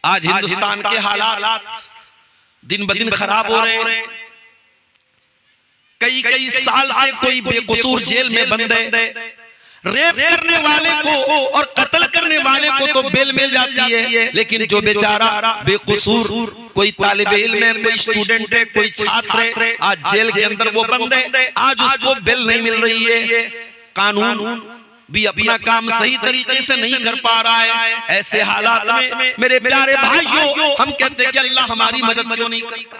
आज हिंदुस्तान के हालात दिन ब दिन खराब हो रहे हैं। कई कई साल से कोई बेकसूर जेल में बंद है। रेप करने वाले को और कत्ल करने वाले को तो बेल मिल जाती है, लेकिन जो बेचारा बेकसूर कोई तालिब इल्म है, कोई स्टूडेंट है, कोई छात्र है, आज जेल के अंदर वो बंद है, आज उसको बेल नहीं मिल रही है। कानून भी अपना काम सही तरीके से नहीं कर पा रहा है। ऐसे हालात में मेरे प्यारे भाइयों, हम कहते हैं कि अल्लाह हमारी मदद क्यों नहीं करता?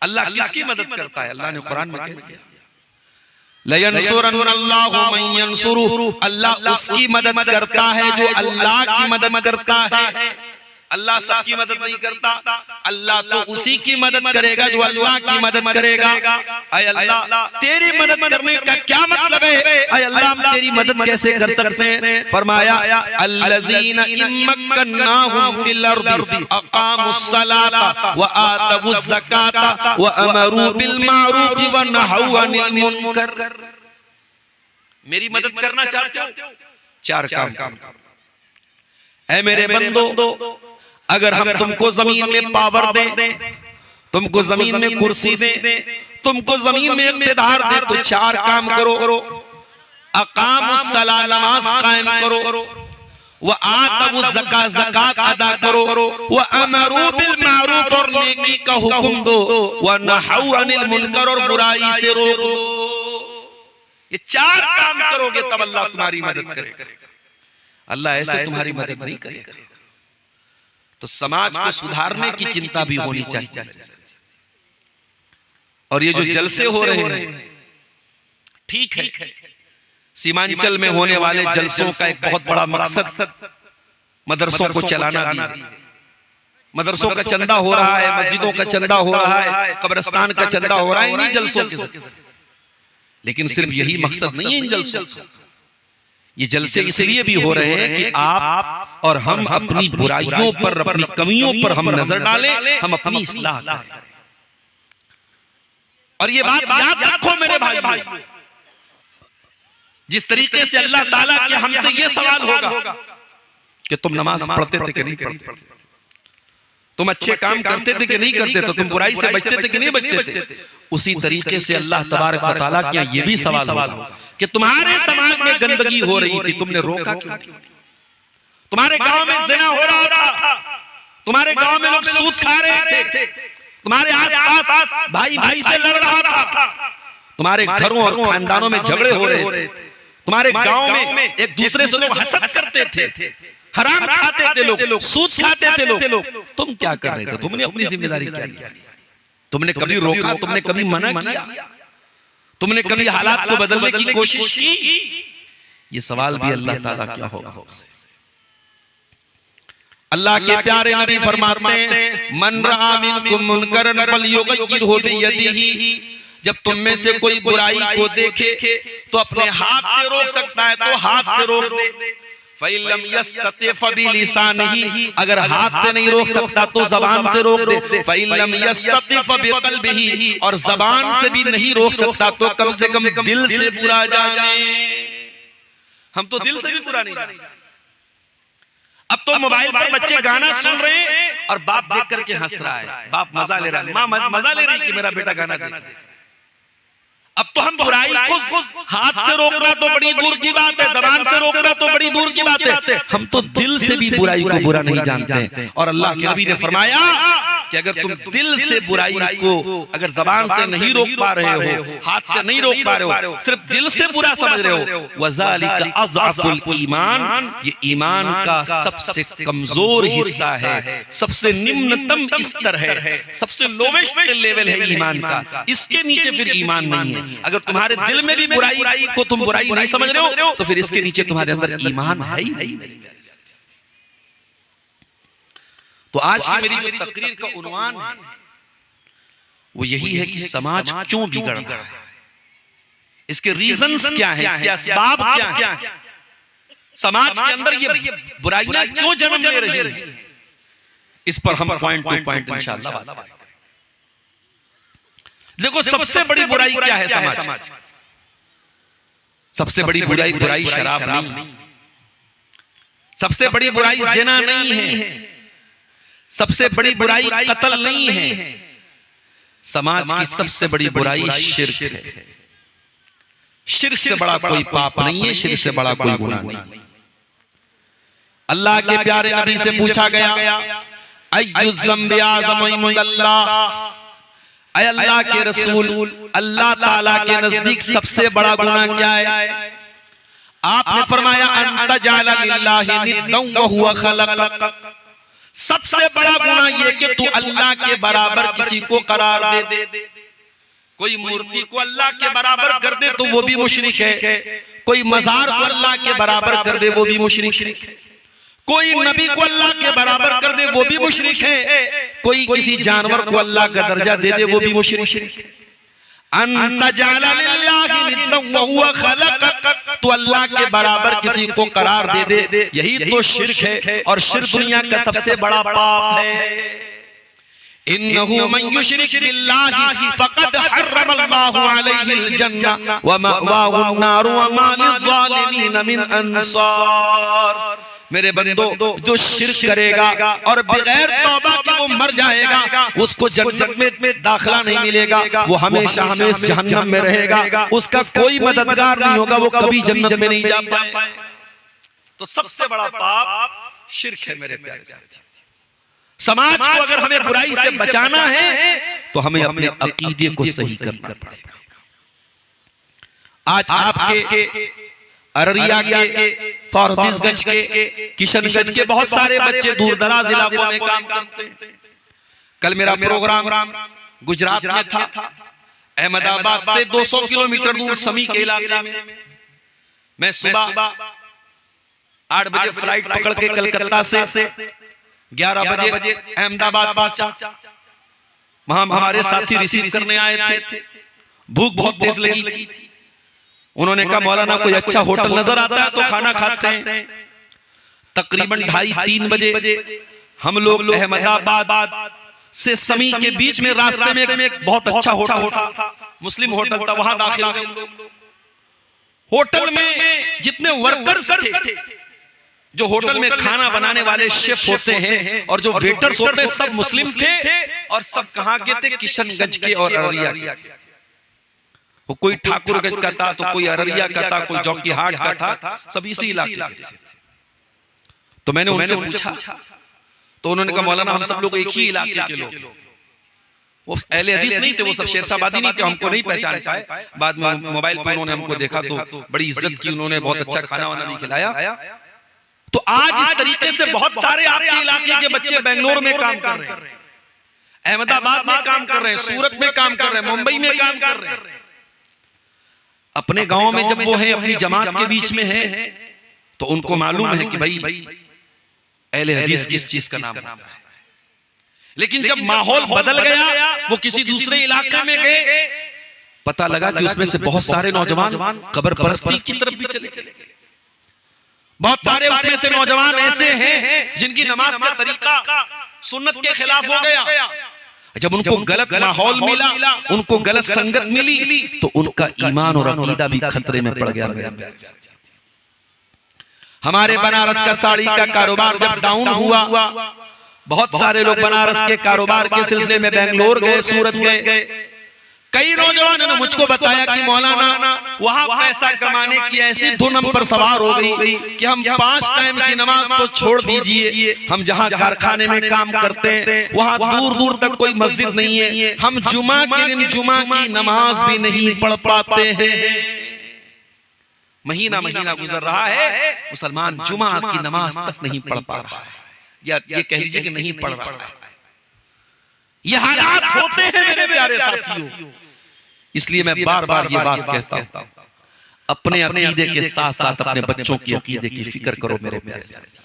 अल्लाह किसकी मदद करता है? अल्लाह ने कुरान में कह दिया, लयंसुरन्नल्लाहु मन यंसुरुहु, अल्लाह उसकी मदद करता है जो अल्लाह की मदद करता है। अल्लाह सबकी मदद नहीं करता, अल्लाह तो उसी की मदद करेगा जो अल्लाह की मदद करेगा। अय अल्लाह, तेरी मदद करने का क्या मतलब है? अय अल्लाह, हम तेरी मदद कैसे कर सकते हैं? फरमाया, अल्लज़ीना इम्मक्कन्नाहुम फिल अर्दि अक़ामुस्सलाता व आतवुज़ ज़काता व अमरू बिल मारूफ व नहौ अनिल मुनकर। मेरी मदद करना चाहते हो? चार काम करो। ऐ मेरे बंदो, अगर हम तुमको जमीन में पावर दें, तुमको जमीन में कुर्सी दें, तुमको जमीन में इक़्तिदार दे, तो चार काम करो। अक़ामुस्सला, नमाज कायम करो, व आतवुज़ ज़का, ज़कात अदा करो, व अमरू बिल मारूफ, और नेकी का हुक्म दो, व नहौ अनिल मुनकर, और बुराई से रोक दो। ये चार काम करोगे तब अल्लाह तुम्हारी मदद करेगा। अल्लाह ऐसे तुम्हारी मदद नहीं करेगा। तो समाज को सुधारने की चिंता भी होनी चाहिए। और ये जो जलसे हो रहे हैं, ठीक है, सीमांचल में होने वाले जलसों का एक बहुत बड़ा मकसद मदरसों को चलाना भी है। मदरसों का चंदा हो रहा है, मस्जिदों का चंदा हो रहा है, कब्रिस्तान का चंदा हो रहा है इन्हीं जलसों के जरिए। लेकिन सिर्फ यही मकसद नहीं है इन जलसों का। ये जलसे इसलिए भी हो रहे हैं कि आप और हम अपनी बुराइयों पर, अपनी कमियों पर हम नजर डालें, हम अपनी इस्लाह करें। और ये बात याद रखो मेरे भाई, जिस तरीके से अल्लाह ताला के हमसे ये सवाल होगा कि तुम नमाज पढ़ते थे कि नहीं पढ़ते थे, तुम अच्छे काम करते थे कि नहीं करते थे, तुम बुराई से बचते थे कि नहीं बचते थे, उसी तरीके से अल्लाह तबारक व तआला के ये भी सवाल होगा कि तुम्हारे समाज में गंदगी हो रही थी, तुमने रोका क्यों? तुम्हारे गांव में ज़िना हो रहा था, तुम्हारे गांव में लोग सूद खा रहे थे, तुम्हारे आसपास भाई भाई से लड़ रहा था, तुम्हारे घरों और खानदानों में झगड़े हो रहे थे, तुम्हारे गांव में एक दूसरे से लोग हसद करते थे, हराम खाते थे लोग, सूद खाते थे लोग। तुम क्या कर रहे थे? तुमने अपनी जिम्मेदारी क्या ली? तुमने कभी रोका? तुमने कभी मना किया? तुमने कभी हालात को बदलने की कोशिश की? ये सवाल भी अल्लाह ताला क्या होगा हमसे। अल्लाह के प्यारे नबी फरमाते हैं, मन रआ मिनकुम मुनकरन फलयुगय्यिरहु बियदिही, जब तुम में से कोई बुराई को देखे तो अपने हाथ से रोक सकता है तो हाथ से रोक दे। फ़इल्लम यस्तति फ़बिलिसानिही, अगर हाथ से नहीं रोक सकता तो जबान से रोक दे। फ़इल्लम यस्तति फ़बिक़ल्बिही, और जबान से भी नहीं रोक सकता तो कम से कम दिल से बुरा जाने। हम तो दिल से भी बुरा नहीं जाने। अब तो मोबाइल पर बच्चे गाना सुन रहे हैं और बाप देख करके हंस रहा है, बाप मजा ले रहा है, माँ मजा ले रही कि मेरा बेटा गाना देख। अब तो हम बुराई को हाथ से रोकना तो बड़ी दूर की बात है, जबान से रोकना तो बड़ी दूर की बात है, हम तो दिल से भी बुराई को बुरा नहीं जानते। और अल्लाह के नबी ने फरमाया कि अगर तुम दिल से बुराई को अगर जबान से नहीं रोक पा रहे हो, हाथ से नहीं रोक पा रहे हो, सिर्फ दिल से बुरा समझ रहे हो, वज़ालिका अज़अफुल ईमान, ये ईमान का सबसे कमजोर हिस्सा है, सबसे निम्नतम स्तर है, सबसे लोवेस्ट लेवल है ईमान का। इसके नीचे फिर ईमान नहीं है। अगर तुम्हारे दिल में भी बुराई को तुम बुराई नहीं समझ रहे हो तो फिर इसके नीचे तुम्हारे अंदर ईमान है ही नहीं। तो आज की मेरी जो तकरीर का उन्वान है वो यही है कि समाज क्यों बिगड़ रहा है, इसके रीजंस क्या हैं, इसके असबाब क्या हैं, समाज के अंदर ये बुराइयां क्यों जन्म ले रही हैं, इस पर हम पॉइंट टू पॉइंट इंशाअल्लाह बात करेंगे। देखो सबसे बड़ी बुराई क्या है समाज, सबसे बड़ी बुराई शराब नहीं, सबसे बड़ी बुराई ज़िना नहीं है, सबसे बड़ी बुराई कत्ल नहीं है, समाज की सबसे बड़ी बुराई शिर्क है। शिर्क से बड़ा कोई पाप नहीं है, शिर्क से बड़ा कोई गुनाह नहीं। अल्लाह के प्यारे नबी से पूछा गया, अय्यु ज़म्बि अज़म इंदल्लाह, ऐ अल्लाह के रसूल, अल्लाह ताला के नजदीक सबसे बड़ा गुनाह क्या है? आपने फरमाया, अन तजअल लिल्लाहि निद्दन व हुवा खलक़क, सबसे बड़ा गुनाह ये कि तू अल्लाह के बराबर किसी को करार दे दे। कोई मूर्ति को अल्लाह के बराबर कर दे तो वो भी मुशरिक है, कोई मजार को अल्लाह के बराबर कर दे वो भी मुशरिक है, कोई नबी को अल्लाह के बराबर कर दे वो भी मुशरिक है, कोई किसी जानवर को अल्लाह का दर्जा दे दे वो भी मुशरिक है। अन तजअल लिल्लाहि निद्दन व हुवा खलक़क, तो अल्लाह के बराबर किसी को करार दे दे, यही तो शिर्क है। और शिर्क दुनिया का सबसे बड़ा पाप है। इन्नहु मन युशरिक बिल्लाहि फक़द हर्रमल्लाहु अलैहिल जन्नह व मअवाहुन नार व मा लिज़्ज़ालिमीन मिन अंसार। मेरे बंदो, जो शिर्क करेगा और बगैर तौबा के वो मर जाएगा, उसको जन्नत में दाखिला नहीं मिलेगा, वो हमेशा हमेशा जहन्नम में रहेगा, उसका कोई मददगार नहीं होगा, वो कभी जन्नत में नहीं जा पाए। तो सबसे बड़ा पाप शिर्क है मेरे प्यारे साथी। समाज को अगर हमें बुराई से बचाना है तो हमें अपने अकीदे को सही करना पड़ेगा। आज आपके अररिया के, फॉरबिसगंज के, किशनगंज के बहुत सारे बच्चे दूर दराज इलाकों में काम करते हैं। कल मेरा प्रोग्राम गुजरात में था, अहमदाबाद से 200 किलोमीटर दूर समी के इलाके में। मैं सुबह 8 बजे फ्लाइट पकड़ के कलकत्ता से 11 बजे अहमदाबाद पहुंचा। वहां हमारे साथी रिसीव करने आए थे। भूख बहुत तेज लगी थी। उन्होंने कहा, मौलाना कोई अच्छा होटल नजर आता है तो खाना खाते हैं। तकरीबन 2:30-3 बजे हम लोग अहमदाबाद से समी के बीच में रास्ते में एक बहुत अच्छा होटल था, मुस्लिम होटल था, वहां दाखिल हुए। होटल में जितने वर्कर्स थे, जो होटल में खाना बनाने वाले शेफ होते हैं और जो वेटर्स होते हैं, सब मुस्लिम थे। और सब कहां के थे? किशनगंज के और अररिया के। वो कोई ठाकुरगंज का था, तो कोई अररिया का था, कोई जौकीहाट का था, सब इसी इलाके के थे। तो मैंने उनसे पूछा, तो उन्होंने कहा, मौलाना हम सब लोग एक ही इलाके के लोग। वो अहले हदीस नहीं थे, वो सब शेरशाबादी नहीं थे, हमको नहीं पहचान पाए। बाद में मोबाइल पर उन्होंने हमको देखा तो बड़ी इज्जत की, उन्होंने बहुत अच्छा खाना वाना भी खिलाया। तो आज इस तरीके से बहुत सारे आपके इलाके के बच्चे बेंगलोर में काम कर रहे हैं, अहमदाबाद में काम कर रहे हैं, सूरत में काम कर रहे हैं, मुंबई में काम कर रहे हैं। अपने गांव में जब वो हैं, अपनी जमात के बीच में हैं, तो उनको मालूम है कि भाई अहले हदीस किस चीज का नाम है। लेकिन जब माहौल बदल गया, वो किसी दूसरे इलाके में गए, पता लगा कि उसमें से बहुत सारे नौजवान कब्र परस्ती की तरफ भी चले गए। बहुत सारे उसमें से नौजवान ऐसे हैं जिनकी नमाज का तरीका सुन्नत के खिलाफ हो गया। जब उनको गलत माहौल मिला, उनको गलत संगत मिली, तो उनका ईमान और अकीदा भी खतरे में पड़ गया। मेरे प्यारे साथी, हमारे बनारस का साड़ी का कारोबार जब डाउन हुआ, बहुत सारे लोग बनारस के कारोबार के सिलसिले में बेंगलोर गए, सूरत गए। कई नौजवानों ने मुझको बताया कि मौलाना वहां पैसा कमाने की ऐसी धुन हम पर सवार हो गई कि हम 5 टाइम की नमाज तो छोड़ दीजिए, हम जहां कारखाने में काम करते हैं वहां दूर दूर तक कोई मस्जिद नहीं है, हम जुमा के दिन जुमा की नमाज भी नहीं पढ़ पाते हैं। महीना महीना गुजर रहा है, मुसलमान जुमा की नमाज तक नहीं पढ़ पा रहा है, या ये कह लीजिए कि नहीं पढ़ रहा है। ये हालात होते हैं मेरे प्यारे साथियों। इसलिए मैं बार बार ये बात कहता हूं, अपने अकीदे के साथ साथ अपने बच्चों की अकीदे की फिक्र करो मेरे प्यारे साथियों।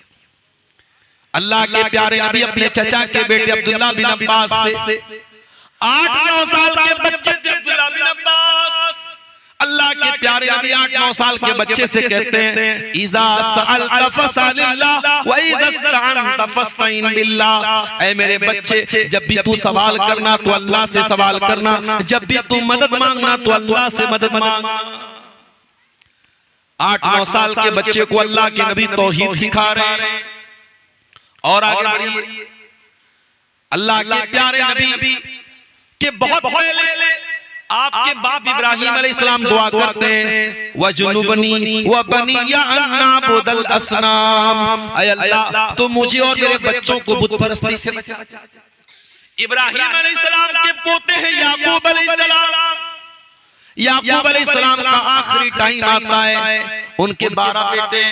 अल्लाह के प्यारे नबी अपने चचा के बेटे अब्दुल्ला बिन अब्बास से 8-9 साल के बच्चे थे। अब्दुल्ला बिन अब्बास, अल्लाह के प्यारे नबी 8-9 साल के बच्चे से कहते हैं, इज़ा सअलत फसअलिल्लाह व इज़ा इस्तअनत फस्तईन बिल्लाह। ऐ मेरे बच्चे, जब भी तू सवाल करना तो अल्लाह से सवाल करना, जब भी तू मदद मांगना तो अल्लाह से मदद मांगना। 8-9 साल के बच्चे को अल्लाह के नबी तौहीद सिखा रहे हैं। और आगे बढ़िए, अल्लाह के प्यारे नबी के बहुत पहले आपके बाप इब्राहिम अलैहिस्सलाम दुआ करते हैं, वजुनुबनी व बनिया अन नाबुदल असनाम, ऐ अल्लाह तो मुझे और मेरे बच्चों को बुत परस्ती से बचा। इब्राहिम अलैहिस्सलाम के पोते हैं याकूब अलैहिस्सलाम। याकूब अलैहिस्सलाम का आखिरी टाइम आता है, उनके 12 बेटे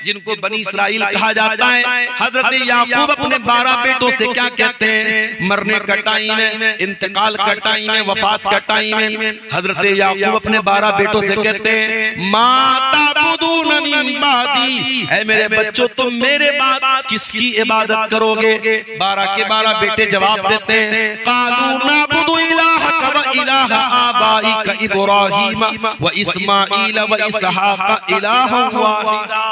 जिनको बनी इस्राइल कहा जाता है। हजरत याकूब अपने 12 बेटों से क्या कहते हैं, मरने का टाइम है, इंतकाल का टाइम है, वफात का टाइम है। हजरत याकूब अपने 12 बेटों से कहते हैं, माता बुदून मिन बादी, ऐ मेरे बच्चों तुम मेरे बाद किसकी इबादत करोगे। 12 के 12 बेटे जवाब देते हैं, कालू नाबुदु इलाहक व इलाह आबाइक इब्राहीम व इस्माईल व इसहाक इलाहन वाहिदा।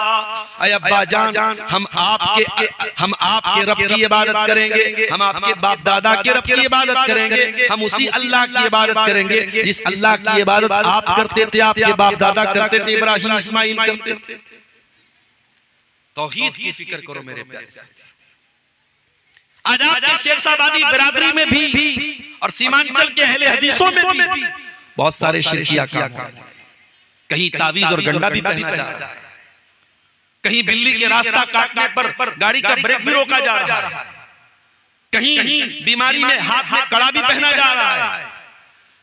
ऐ अब्बा जान हम आपके रब की इबादत करेंगे, हम आपके बाप दादा के रब की इबादत करेंगे, हम उसी अल्लाह की इबादत करेंगे जिस अल्लाह की इबादत आप करते थे, आपके बाप दादा करते थे, इब्राहिम इस्माइल करते थे। तौहीद की फिक्र करो मेरे प्यारे साथी। आज आपके शेरशाहबादी बिरादरी में भी और सीमांचल के अहले हदीसों में भी बहुत सारे शिरकिया काम हो रहे हैं। कहीं तावीज और गंडा भी पहना जा रहा है, कहीं बिल्ली के रास्ता काटने पर गाड़ी का ब्रेक भी रोका जा रहा है, कहीं बीमारी में हाथ में कड़ा भी पहना जा रहा है,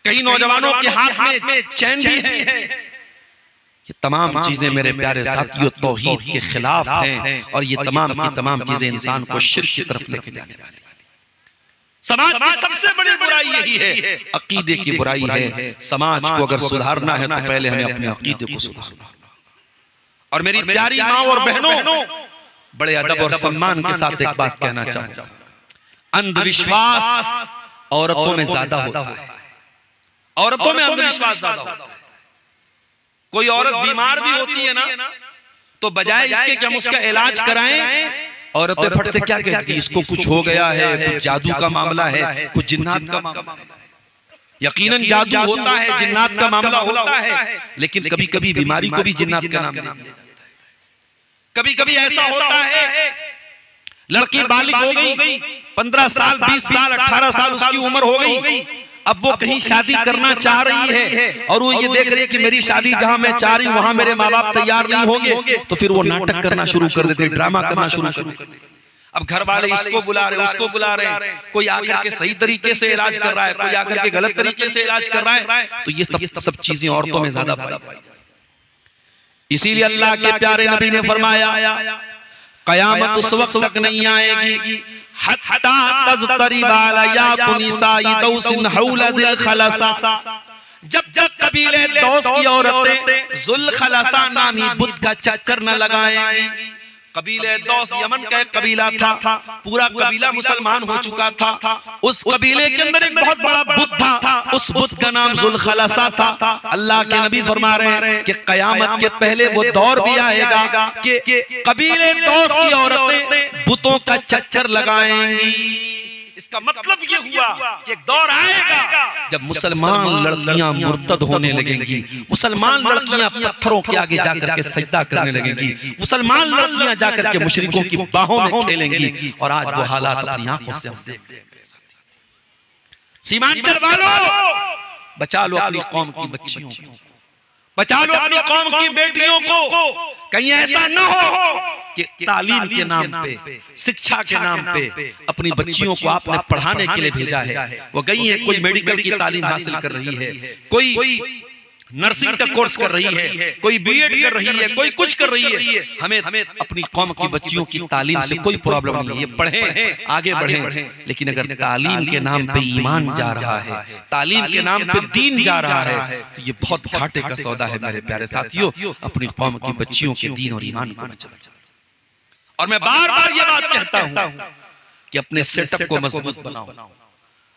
कहीं नौजवानों के हाथ में चैन भी है। ये तमाम चीजें मेरे प्यारे साथियों तौहीद के खिलाफ हैं और ये तमाम की तमाम चीजें इंसान को शिर्क की तरफ लेके जाने वाली। समाज की सबसे बड़ी बुराई यही है, अकीदे की बुराई है। समाज को अगर सुधारना है तो पहले हमें अपने अकीदे को सुधारना। और मेरी प्यारी माँ और बहनों, बड़े अदब और सम्मान के साथ एक बात कहना चाहूंगा, अंधविश्वास औरतों में ज्यादा होता है। औरतों में अंधविश्वास ज्यादा होता है। कोई औरत बीमार भी होती है ना, तो बजाय इसके कि हम उसका इलाज कराएं, औरतें फट से क्या कहती है, इसको कुछ हो गया है, कुछ जादू का मामला है, कुछ जिन्नात का मामला है। यकीनन जादू होता है, जिन्नात का मामला होता है, लेकिन कभी कभी बीमारी को भी जिन्नात का नाम दे दिया जाता है। कभी कभी ऐसा होता है लड़की बालिग हो गई, 15 साल 20 साल 18 साल उसकी उम्र हो गई, अब वो कहीं शादी करना चाह रही है और वो ये देख रही है कि मेरी शादी जहां मैं चाह रही हूं वहां मेरे माँ बाप तैयार नहीं होंगे, तो फिर वो नाटक करना शुरू कर देते, ड्रामा करना शुरू कर देते। अब घर वाले इसको बुला रहे, उसको बुला रहे, कोई आकर के सही तरीके से इलाज कर रहा है, कोई आकर के गलत तरीके से इलाज कर रहा है, तो ये सब चीजें औरतों में ज्यादा पाई जाती है। इसीलिए अल्लाह के प्यारे नबी ने फरमाया, कयामत उस वक्त तक नहीं आएगी हत्ता तज़तरिबा अलयातु निसाई दौसिन हौला ज़िल खलसा, जब तक कबीले दौस की औरतें ज़ुल खलसा नामी बुत का चक्कर न लगाएंगी। कबीले दौस यमन का एक कबीला था, पूरा कबीला मुसलमान हो चुका था। उस कबीले के अंदर एक बहुत बड़ा बुत था, उस बुत का नाम ज़ुल खलसा था। अल्लाह के नबी फरमा रहे हैं कि कयामत के पहले वो दौर भी आएगा कि कबीले दौस की औरतें बुतों का चक्कर लगाएंगी। इसका मतलब ये हुआ कि एक दौर आएगा जब मुसलमान लड़कियां मुर्तद होने लगेंगी, मुसलमान लड़कियां पत्थरों के आगे जाकर के सजदा करने लगेंगी, मुसलमान लड़कियां जाकर के मुशरिकों की बाहों में खेलेंगी। और आज वो हालात अपनी आंखों से हम देख रहे हैं। सीमांचल वालों, बचा लो अपनी कौम की बच्चियों को, बचा लो अपनी कौम की बेटियों को। कहीं ऐसा न हो कि तालीम के नाम पे, शिक्षा के नाम पे अपनी बच्चियों को आपने पढ़ाने के लिए भेजा है, वो गई है, कोई मेडिकल की तालीम हासिल कर रही है, कोई नर्सिंग का कोर्स कर रही है, कोई बीएड कर रही है, कोई कुछ कर रही है। हमें अपनी कौम की बच्चियों की तालीम से कोई प्रॉब्लम नहीं है, ये पढ़ें, आगे बढ़ें, लेकिन अगर तालीम के नाम पे ईमान जा रहा है, तालीम के नाम पे दीन जा रहा है, तो ये बहुत घाटे का सौदा है मेरे प्यारे साथियों। अपनी कौम की बच्चियों के दीन और ईमान को बचाओ। और मैं बार बार ये बात कहता हूं कि अपने सेटअप को मजबूत बनाओ,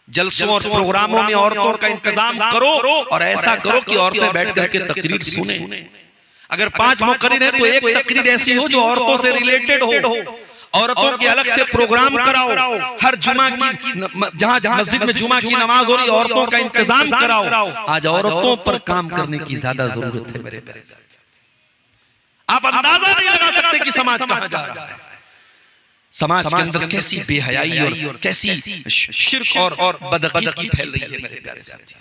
जलसों और प्रोग्रामों में औरतों का इंतजाम करो और ऐसा करो कि औरतें बैठ करके तकरीर सुने। अगर 5 मुकर्रिर है तो एक तकरीर ऐसी हो जो औरतों से रिलेटेड हो, औरतों के अलग से प्रोग्राम कराओ। हर जुमा की जहां मस्जिद में जुमा की नमाज हो रही, औरतों का इंतजाम कराओ। आज औरतों पर काम करने की ज्यादा जरूरत है मेरे प्यारे साथी। आप अंदाजा नहीं लगा सकते कि समाज कहां जा रहा है। समाज के अंदर कैसी बेहयाई और कैसी शिर्क और बदअकीदगी फैल रही है मेरे प्यारे साथी।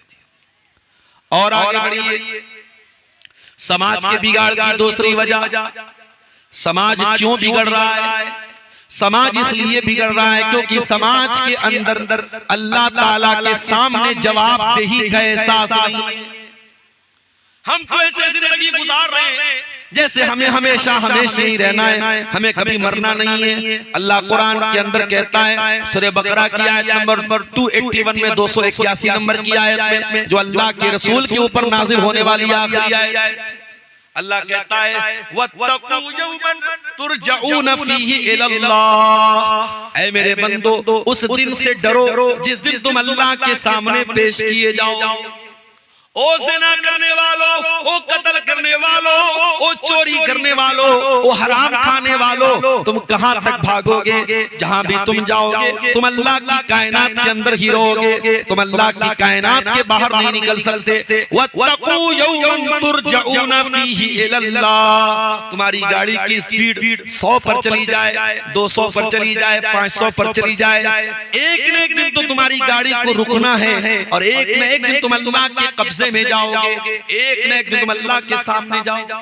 और आगे बढ़िए, समाज के बिगाड़ की दूसरी वजह, समाज क्यों बिगड़ रहा है? समाज इसलिए बिगड़ रहा है क्योंकि समाज के अंदर अल्लाह ताला के सामने जवाबदेही का एहसास नहीं है। हम तो ऐसे जिंदगी गुजार रहे हैं जैसे हमें हमेशा ही रहना है, हमें कभी मरना नहीं है। अल्लाह कुरान के अंदर कहता है सूरह बकरा की आयत नंबर 281 में 281 नंबर की आयत में, जो अल्लाह के रसूल के ऊपर नाजिल होने वाली आखिरी आयत, अल्लाह कहता है वत्तकू यौमन तुरजऊन फीही इलल्लाह, ऐ मेरे बंदो उस दिन से डरो जिस दिन तुम अल्लाह के सामने पेश किए जाओ। ओ ज़िना करने वालों, ओ कत्ल करने वालों, ओ चोरी करने वालों, ओ हराम खाने वालों, तुम कहां तक भागोगे? जहां भी तुम जाओगे तुम अल्लाह की कायनात के अंदर ही रहोगे, तुम अल्लाह की कायनात के बाहर नहीं निकल सकते। वत्तकू यौमन तुरजऊन फीही इलल्लाह, तुम्हारी गाड़ी की स्पीड 100 पर चली जाए, 200 पर चली जाए, 500 पर चली जाए, एक न एक दिन तो तुम्हारी गाड़ी को रुकना है और एक न एक दिन तुम अल्लाह के कब्जे में जाओगे, एक न एक दिन तुम अल्लाह के सामने जाओगे।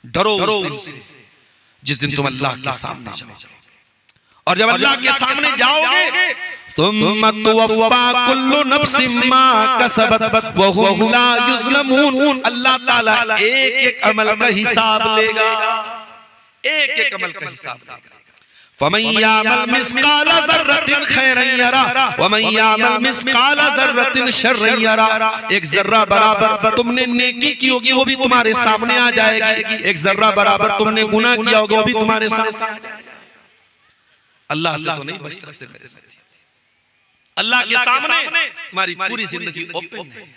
डरो उस दिन से जिस दिन तुम अल्लाह के सामने जाओगे, और जब अल्लाह के सामने जाओगे सुम्मा तुवफ़्फ़ा कुल्लु नफ्सिन मा कसबत व हुम ला युज़लमून, अल्लाह ताला एक एक अमल का हिसाब लेगा, एक एक अमल का हिसाब लेगा। फमन यामल मिस्काल ज़र्रतिन खैरन यरा वमन यामल मिस्काल ज़र्रतिन शर्रन यरा, एक जर्रा बराबर तुमने नेकी की होगी वो भी तुम्हारे सामने आ जाएगी, एक जर्रा बराबर तुमने गुनाह किया होगा वो भी तुम्हारे सामने आ जाएगा। अल्लाह से तो नहीं बच सकते मेरे साथी, अल्लाह के सामने तुम्हारी पूरी जिंदगी ओपन है।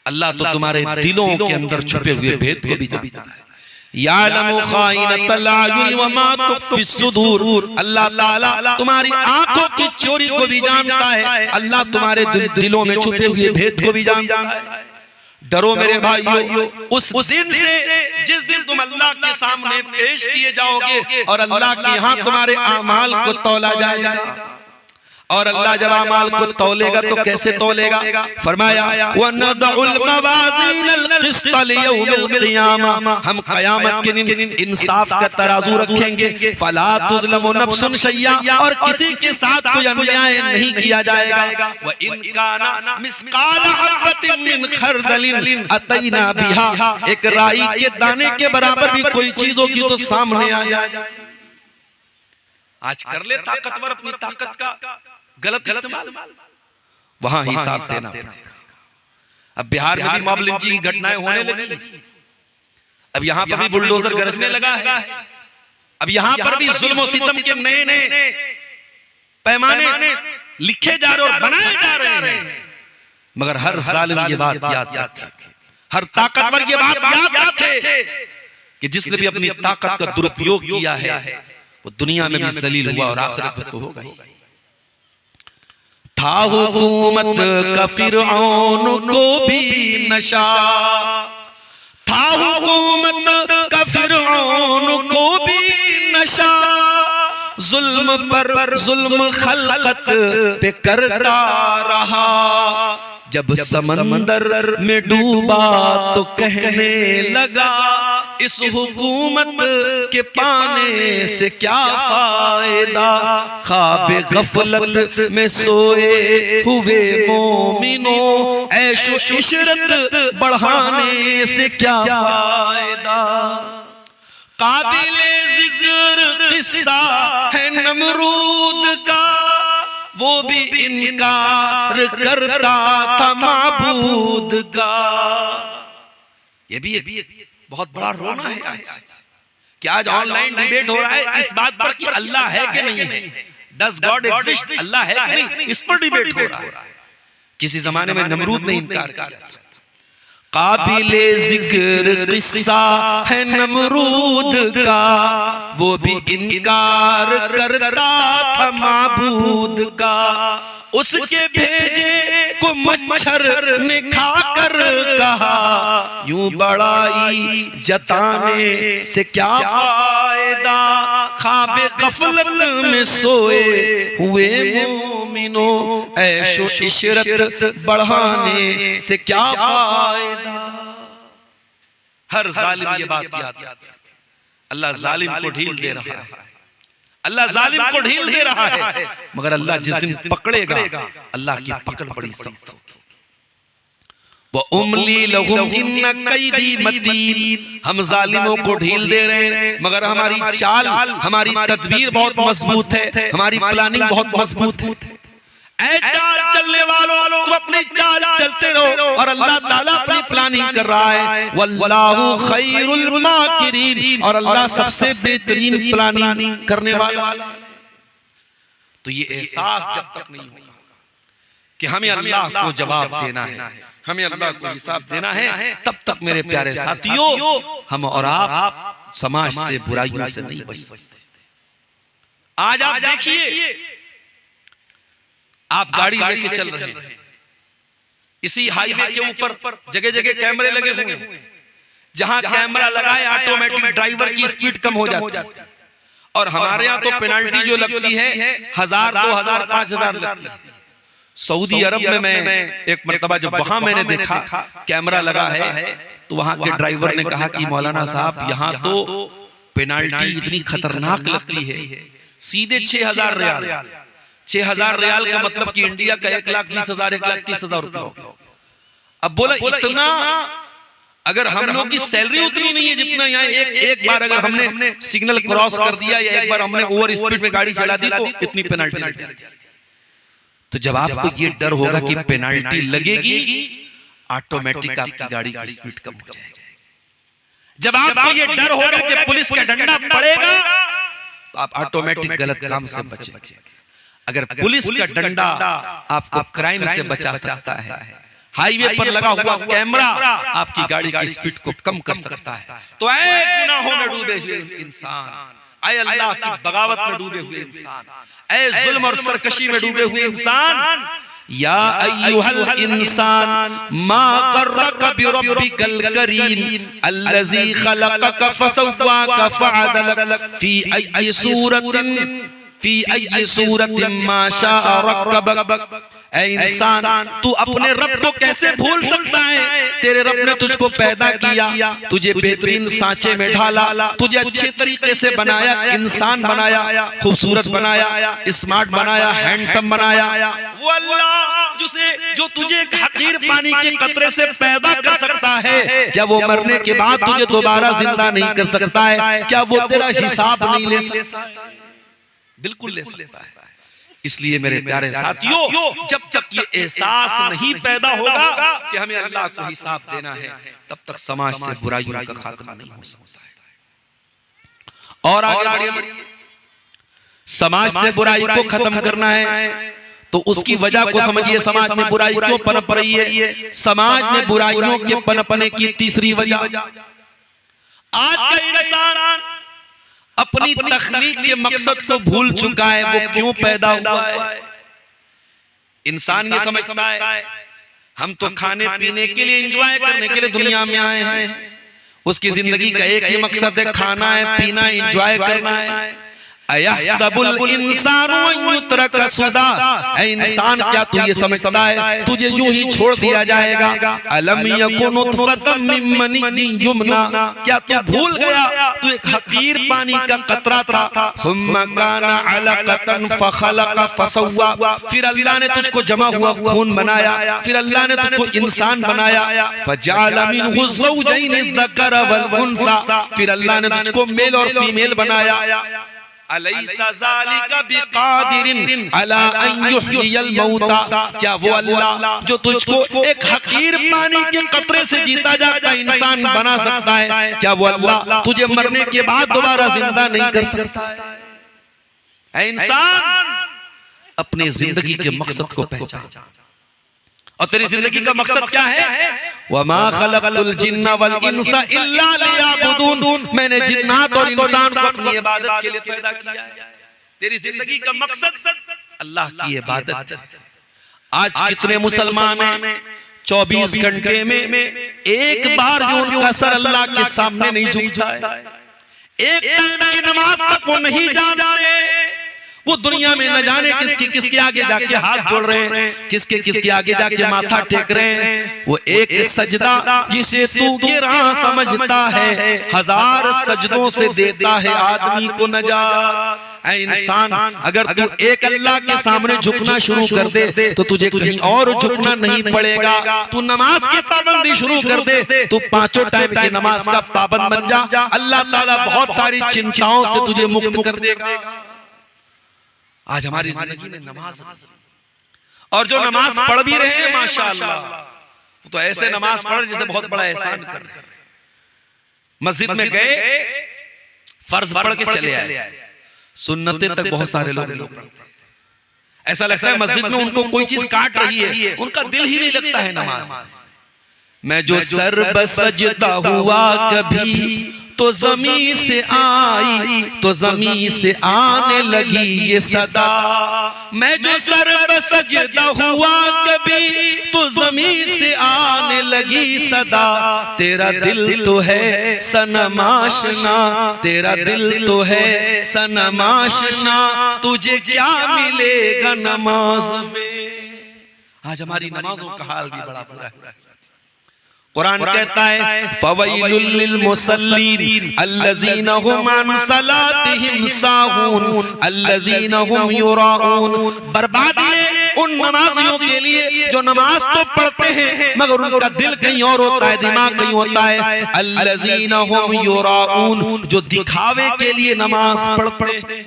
अल्लाह तो तुम्हारे दिलों के अंदर छुपे हुए भेद को भी जानता है। यालमु खाइनतल अयुन व मा तुख्फी सुदूर, अल्लाह ताला तुम्हारी आंखों की चोरी को भी जानता है, अल्लाह तुम्हारे दिलों में छुपे हुए भेद को भी जानता है। डरो मेरे भाइयों उस दिन से जिस दिन तुम अल्लाह के सामने पेश किए जाओगे और अल्लाह के यहाँ तुम्हारे आमाल को तौला जाएगा। और अल्लाह जब आमाल को तौलेगा तो कैसे तौलेगा? फरमाया वनदउल मवाज़ीनल क़िस्त लियौमिल क़ियामा, हम क़यामत के दिन इंसाफ का तराजू रखेंगे। फला तुज़लमु नफ्सुन शैया, और किसी के साथ कोई अन्याय नहीं किया जाएगा। व इन काना मिस्काल हब्बतिन मिन खरदलिन अतैना बिहा, एक राई के दाने के बराबर भी कोई चीज होगी तो सामने आ जाए। आज कर ले ताकतवर अपनी ताकत का गलत इस्तेमाल, वहां हिसाब देना पड़ेगा। अब बिहार में भी मॉब लिंचिंग की घटनाएं होने लगी, अब यहां पर भी बुलडोजर गरजने लगा है, अब यहां पर भी जुल्म और सितम के नए नए पैमाने लिखे जा रहे और बनाए जा रहे हैं। मगर हर जालिम ये बात याद रखे, हर ताकतवर ये बात याद रखे कि जिसने भी अपनी ताकत का दुरुपयोग किया है वो दुनिया में भी जलील हुआ और आखिरत में तो होगा ही। था हुकूमत का फिरऔन को भी नशा, था हुकूमत का फिरऔन को भी नशा, जुल्म पर जुल्म खल्कत पे करता रहा। जब समंदर में डूबा तो कहने लगा इस हुकूमत के पाने से क्या फायदा, ख्वाब गफलत में सोए हुए मोमिनों ऐशो इशरत बढ़ाने से क्या फायदा। काबिले जिक्र किस्सा है नमरूद का, वो भी इनकार करता था माबूद का। ये भी बहुत बड़ा रोना है आज कि आज ऑनलाइन डिबेट हो रहा है इस बात पर कि अल्लाह है कि नहीं है, डज गॉड एग्जिस्ट, अल्लाह है कि नहीं, इस पर डिबेट हो रहा है। किसी जमाने में नमरूद ने इनकार किया था। काबिले जिक्र किस्सा है नमरूद का, वो भी इनकार करता था माबूद का। उसके भेजे को मच्छर ने खाकर कहा, यूं बड़ाई जताने से क्या फायदा, ख्वाबे गफलत में सोए हुए मोमिनो, ऐशो इशरत बढ़ाने से क्या फायदा। हर जालिम ये बात याद रखे, अल्लाह जालिम को ढील दे रहा है, अल्लाह जालिम को ढील दे रहा है, मगर अल्लाह जिस दिन पकड़ेगा अल्लाह की पकड़ बड़ी सख्त होगी। वो उमली लहुम इन्न कैदी मतीन, हम जालिमों को ढील दे रहे हैं मगर हमारी चाल, हमारी तदबीर बहुत मजबूत है, हमारी प्लानिंग बहुत मजबूत है। ऐ चाल चलने वालों, तुम अपनी चाल चलते रहो और अल्लाह ताला अपनी प्लानिंग कर रहा है। वल्लाहु खैरुल माकिरीन, और अल्लाह सबसे बेहतरीन प्लानिंग करने वाला। तो ये एहसास जब तक नहीं होगा कि हमें अल्लाह को जवाब देना है, हमें अल्लाह को हिसाब देना है, तब तक मेरे प्यारे साथियों हम और आप समाज से, बुराइयों से नहीं बच सकते। आज आप देखिए, आप गाड़ी लेके चल रहे हैं, इसी हाईवे के ऊपर जगह जगह कैमरे लगे हुए हैं, जहां कैमरा लगाए ऑटोमेटिक ड्राइवर की स्पीड कम हो जाती है। और हमारे यहाँ तो पेनल्टी जो लगती है 1000, 2000, 5000 लगती है। सऊदी अरब में मैं एक मर्तबा जब वहां मैंने देखा कैमरा लगा है, तो वहां के ड्राइवर ने कहा कि मौलाना साहब यहाँ तो पेनल्टी इतनी खतरनाक लगती है, सीधे 6000 रियाल। 6000 रियाल का मतलब कि इंडिया का 1,20,000, 1,30,000 रुपया हो। अब बोला इतना, अगर हम लोग की सैलरी उतनी नहीं है जितना यहाँ, एक बार अगर हमने सिग्नल क्रॉस कर दिया या एक बार हमने ओवर स्पीड में गाड़ी चला दी तो इतनी पेनल्टी लग जाती है। तो जब आपको ये डर होगा कि पेनल्टी लगेगी, ऑटोमेटिक आपकी गाड़ी की स्पीड कम हो जाएगी। जब आपको ये डर होगा कि पुलिस का डंडा पड़ेगा, तो आप ऑटोमेटिक गलत काम से बचेंगे। अगर पुलिस का डंडा आपको क्राइम से बचा सकता है, हाईवे पर लगा हुआ कैमरा आपकी गाड़ी की स्पीड को कम कर सकता है, तो ऐ गुनाहों में डूबे हुए इंसान, ऐ अल्लाह की बगावत में डूबे हुए इंसान, ऐ जुल्म और सरकशी में डूबे हुए इंसान, या अय्युहल इंसान मा गर्रक बिरब्बिकल करीम अल्लज़ी खलक़क फसव्वाक फअदलक फी अय्यि सूरतिन मा शाअ रक्कबक। ऐ इंसान, तू अपने रब को कैसे भूल सकता है? तेरे रब ने तुझको पैदा किया, तुझे बेहतरीन सांचे में ढाला, तुझे अच्छे तरीके से बनाया, इंसान बनाया, खूबसूरत बनाया, स्मार्ट बनाया, हैंडसम बनाया। वो अल्लाह जो तुझे हकीर पानी के कतरे से पैदा कर सकता है, क्या वो मरने के बाद तुझे दोबारा जिंदा नहीं कर सकता है? क्या वो तेरा हिसाब नहीं ले सकता? बिल्कुल ले सकता है। इसलिए मेरे प्यारे साथियों, जब तक ये एहसास नहीं पैदा होगा कि हमें अल्लाह को हिसाब देना है, तब तक समाज से बुराइयों का खात्मा नहीं हो सकता है। और आगे बढ़िए, समाज से बुराई को खत्म करना है तो उसकी वजह को समझिए। समाज में बुराई क्यों पनप रही है? समाज में बुराइयों के पनपने की तीसरी वजह, आज का इंसान अपनी तख्लीक के मकसद को भूल चुका है। वो क्यों पैदा हुआ है? इंसान ये समझता है हम तो खाने पीने के लिए, एंजॉय करने के लिए दुनिया में आए हैं। उसकी जिंदगी का एक ही मकसद है, खाना है, पीना है, एंजॉय करना है। अयहसबुल इंसानु अन युत्रका सुदा, ऐ इंसान क्या तू ये समझता है तुझे यूं ही छोड़ दिया जाएगा? अलम यकुन नुतफतम मिन मनिय्यिन युमना, क्या तू भूल गया तू एक हकीर पानी का कतरा था? सुम्मा काना अलकतन फखलक फसव्वा, फिर अल्लाह ने तुझको जमा हुआ खून बनाया, फिर अल्लाह ने तुझको इंसान बनाया। फजअल मिनहु ज़ौजैन ज़कर वल उन्सा, फिर अल्लाह ने तुझको मेल और फीमेल बनाया। अलैसा ज़ालिका बिक़ादिरिन अला अन युहयियल मौता, क्या वो अल्लाह जो तुझको एक हकीर पानी के कतरे से जीता जागता इंसान बना सकता है, क्या वो अल्लाह तुझे मरने के बाद दोबारा जिंदा नहीं कर सकता है? ऐ इंसान, अपनी जिंदगी के मकसद को पहचान। और तेरी जिंदगी का मकसद क्या है? वमा खलक़तुल जिन्ना वल इंसा इल्ला लियअबुदून, मैंने जिन्नात और इंसान को अपनी इबादत के लिए पैदा किया है। तेरी जिंदगी का मकसद अल्लाह की इबादत है। आज कितने मुसलमान हैं 24 घंटे में एक बार जो उनका सर अल्लाह के सामने नहीं झुकता है, एक टाइम की नमाज तक वो नहीं जानते, वो दुनिया में न जाने किसके आगे जाके हाथ जोड़ रहे हैं, किसके आगे जाके माथा टेक रहे हैं। वो एक सजदा जिसे तू गिरा समझता है, 1000 सजदों से देता है आदमी को नजात। ऐ इंसान, अगर तू एक अल्लाह के सामने झुकना शुरू कर दे तो तुझे कहीं और झुकना नहीं पड़ेगा। तू नमाज की पाबंदी शुरू कर दे, तू 5 टाइम की नमाज का पाबंद बन जा, अल्लाह ताला बहुत सारी चिंताओं से तुझे मुक्त कर देगा। आज हमारी जिंदगी में नमाज, और जो नमाज पढ़ भी रहे हैं माशाअल्लाह, तो ऐसे नमाज पढ़ जैसे बहुत बड़ा एहसान कर रहे हैं। मस्जिद में गए, फर्ज पढ़ के चले आए, सुन्नते तक बहुत सारे लोग नहीं पढ़ते। ऐसा लगता है मस्जिद में उनको कोई चीज काट रही है, उनका दिल ही नहीं लगता है नमाज। मैं जो सर बसजदा हुआ कभी तो ज़मीं से आई, तो ज़मीं से आने लगी ये सदा। मैं जो सर बसजदा हुआ कभी तो ज़मीं से आने लगी सदा। तेरा दिल तो है सनम आशना, तेरा दिल तो है सनम आशना, तुझे क्या मिलेगा नमाज में। आज हमारी नमाजों का हाल भी बड़ा बुरा है। कुरान कहता है फवैलुल लिल मुसल्लीन अल्लज़ीना हुम अन सलातिहिम साहून अल्लज़ीना हुम युराऊन। बर्बादी है उन नमाजियों के लिए जो नमाज तो पढ़ते हैं मगर उनका दिल कहीं और होता है, दिमाग कहीं होता है। अल्लज़ीना हुम युराऊन, जो दिखावे के लिए नमाज पढ़ते हैं।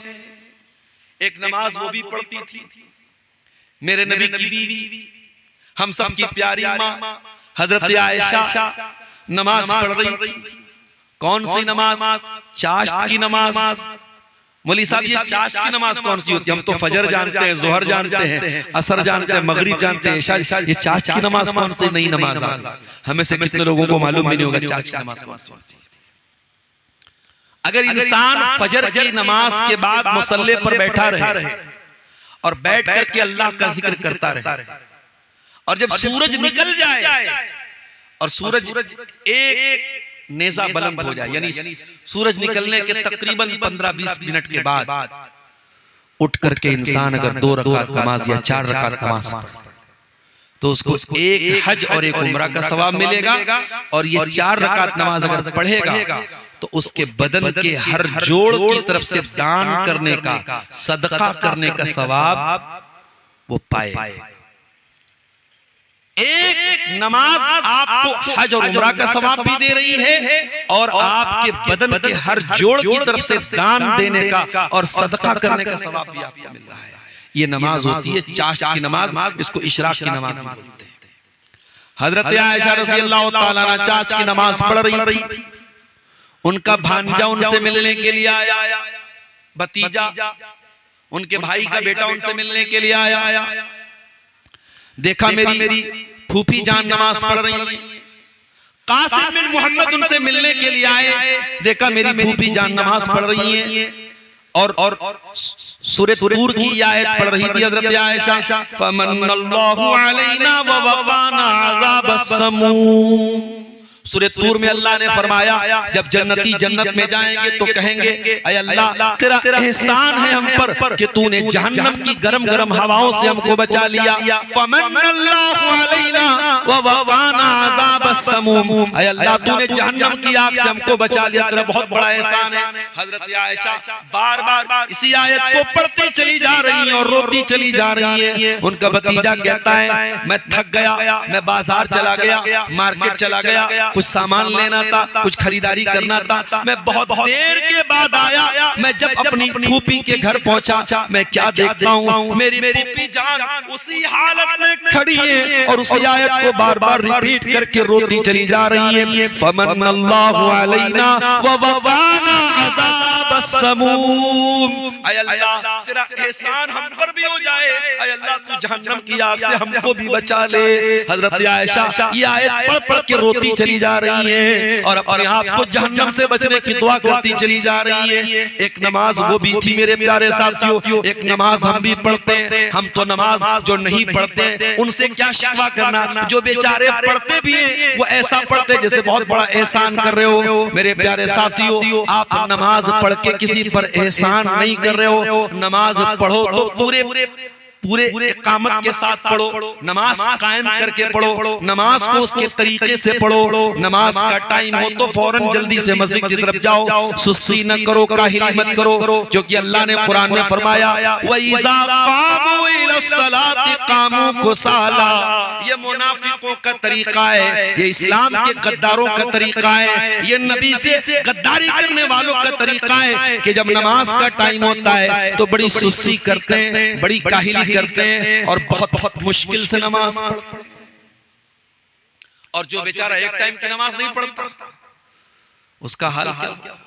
एक नमाज वो भी पढ़ती थी मेरे नबी की बीवी, हम सब की प्यारी माँ हजरत आयशा नमाज पढ़ रही थी। कौन सी नमाज? चाश्त की नमाज। मौलवी साहब ये चाश्त की नमाज कौन सी होती है? हम तो फजर जानते हैं, जोहर जानते हैं, असर जानते हैं, मगरिब जानते हैं, इशा। ये चाश्त की नमाज कौन सी नई नमाज आ गई? हमें से कितने लोगों को मालूम भी नहीं होगा चाश्त की नमाज कौन सी होती है। अगर इंसान फजर की नमाज के बाद मुसल्ले पर बैठा रहे और बैठ करके अल्लाह का जिक्र करता रहे, और जब सूरज निकल जाए और सूरज एक नेजा बुलंद हो जाए, यानी सूरज निकलने के तकरीबन 15-20 मिनट के बाद उठ करके इंसान अगर 2 रकात नमाज या 4 रकात नमाज पढ़े तो उसको एक हज और एक उम्रा का सवाब मिलेगा। और ये 4 रकात नमाज अगर पढ़ेगा तो उसके बदन के हर जोड़ की तरफ से दान करने का, सदका करने का सवाब वो पाए। एक नमाज आपको हज और उम्रा का सवाब भी दे रही है और आपके बदन के हर जोड़ की तरफ से दान देने का और सदका करने का सवाब भी आपको मिल रहा है। ये नमाज होती है चाश्त की नमाज, इसको इशराक की नमाज भी बोलते हैं। हजरत आयशा रज़ियल्लाहु ताला अन्हा चाश्त की नमाज पढ़ रही थी, उनका भांजा उनसे मिलने के लिए आया, भतीजा उनके भाई का बेटा उनसे मिलने के लिए आया। देखा मेरी फूफी जान नमाज पढ़ रही है। कासिम बिन मोहम्मद उनसे मिलने के लिए आए, देखा मेरी फूफी जान नमाज पढ़ रही है और सूरह तूर की आयत पढ़ रही थी हजरत आयशा, फमन्नल्लाहु अलैना व वक़ाना अज़ाबस समूम। सूरह तूर में अल्लाह ने फरमाया जब जन्नती जन्नत में जाएंगे तो कहेंगे ऐ अल्लाह तेरा एहसान है हम पर कि तूने जहन्नम की गरम गरम हवाओं से हमको बचा लिया। फमन्नल्लाहु अलैना व वक़ाना अज़ाबस समूम, ऐ अल्लाह तूने जहन्नम की आग से हमको बचा लिया, तेरा बहुत बड़ा एहसान है। हजरत आयशा बार बार इसी आयत को पढ़ती चली जा रही है और रोती चली जा रही है। उनका भतीजा कहता है मैं थक गया, मैं बाजार चला गया, मार्केट चला गया, कुछ सामान लेना था, कुछ खरीदारी करना था, मैं बहुत देर के बाद आया। मैं जब अपनी फूफी के घर पहुंचा मैं क्या देखता हूँ, मेरी फूफी जान उसी हालत में खड़ी है और उसी आयत को बार बार रिपीट करके रोती चली जा रही है। फमन्नल्लाहु अलैना व वक़ाना अज़ाबस समूम, ऐ अल्लाह तेरा एहसान हम पर भी हो जाए, ऐ अल्लाह तू जहन्नम की आग से हमको भी बचा ले। हजरत आयशा ये आयत पढ़ पढ़ के रोती चली जा रही हैं और अपने आप को जहन्नम से बचने की दुआ करती चली जा रही हैं। एक नमाज वो भी थी मेरे प्यारे साथियों, एक नमाज हम भी पढ़ते हैं। हम तो नमाज जो नहीं पढ़ते उनसे क्या शिकवा करना, जो बेचारे पढ़ते भी हैं वो ऐसा पढ़ते जैसे बहुत बड़ा एहसान कर रहे हो। मेरे प्यारे साथियों, आप नमाज पढ़ के किसी पर एहसान नहीं कर रहे हो। नमाज पढ़ो तो पूरे इकामत के साथ पढ़ो, नमाज कायम करके पढ़ो, नमाज को उसके तरीके से पढ़ो। नमाज का टाइम हो तो फौरन जल्दी से मस्जिद की तरफ जाओ, सुस्ती न करो, काहिली मत करो, क्योंकि अल्लाह ने कुरान में फरमाया वइज़ा क़ामू इलस्सलाति क़ामू कुसाला। ये मुनाफिकों का तरीका है, ये इस्लाम के गद्दारों का तरीका है, ये नबी से गद्दारी करने वालों का तरीका है कि जब नमाज का टाइम होता है तो बड़ी सुस्ती करते हैं, बड़ी काहिली करते हैं और बहुत मुश्किल से नमाज पढ़ते हैं। और जो बेचारा एक टाइम की नमाज नहीं पढ़ता उसका हाल क्या?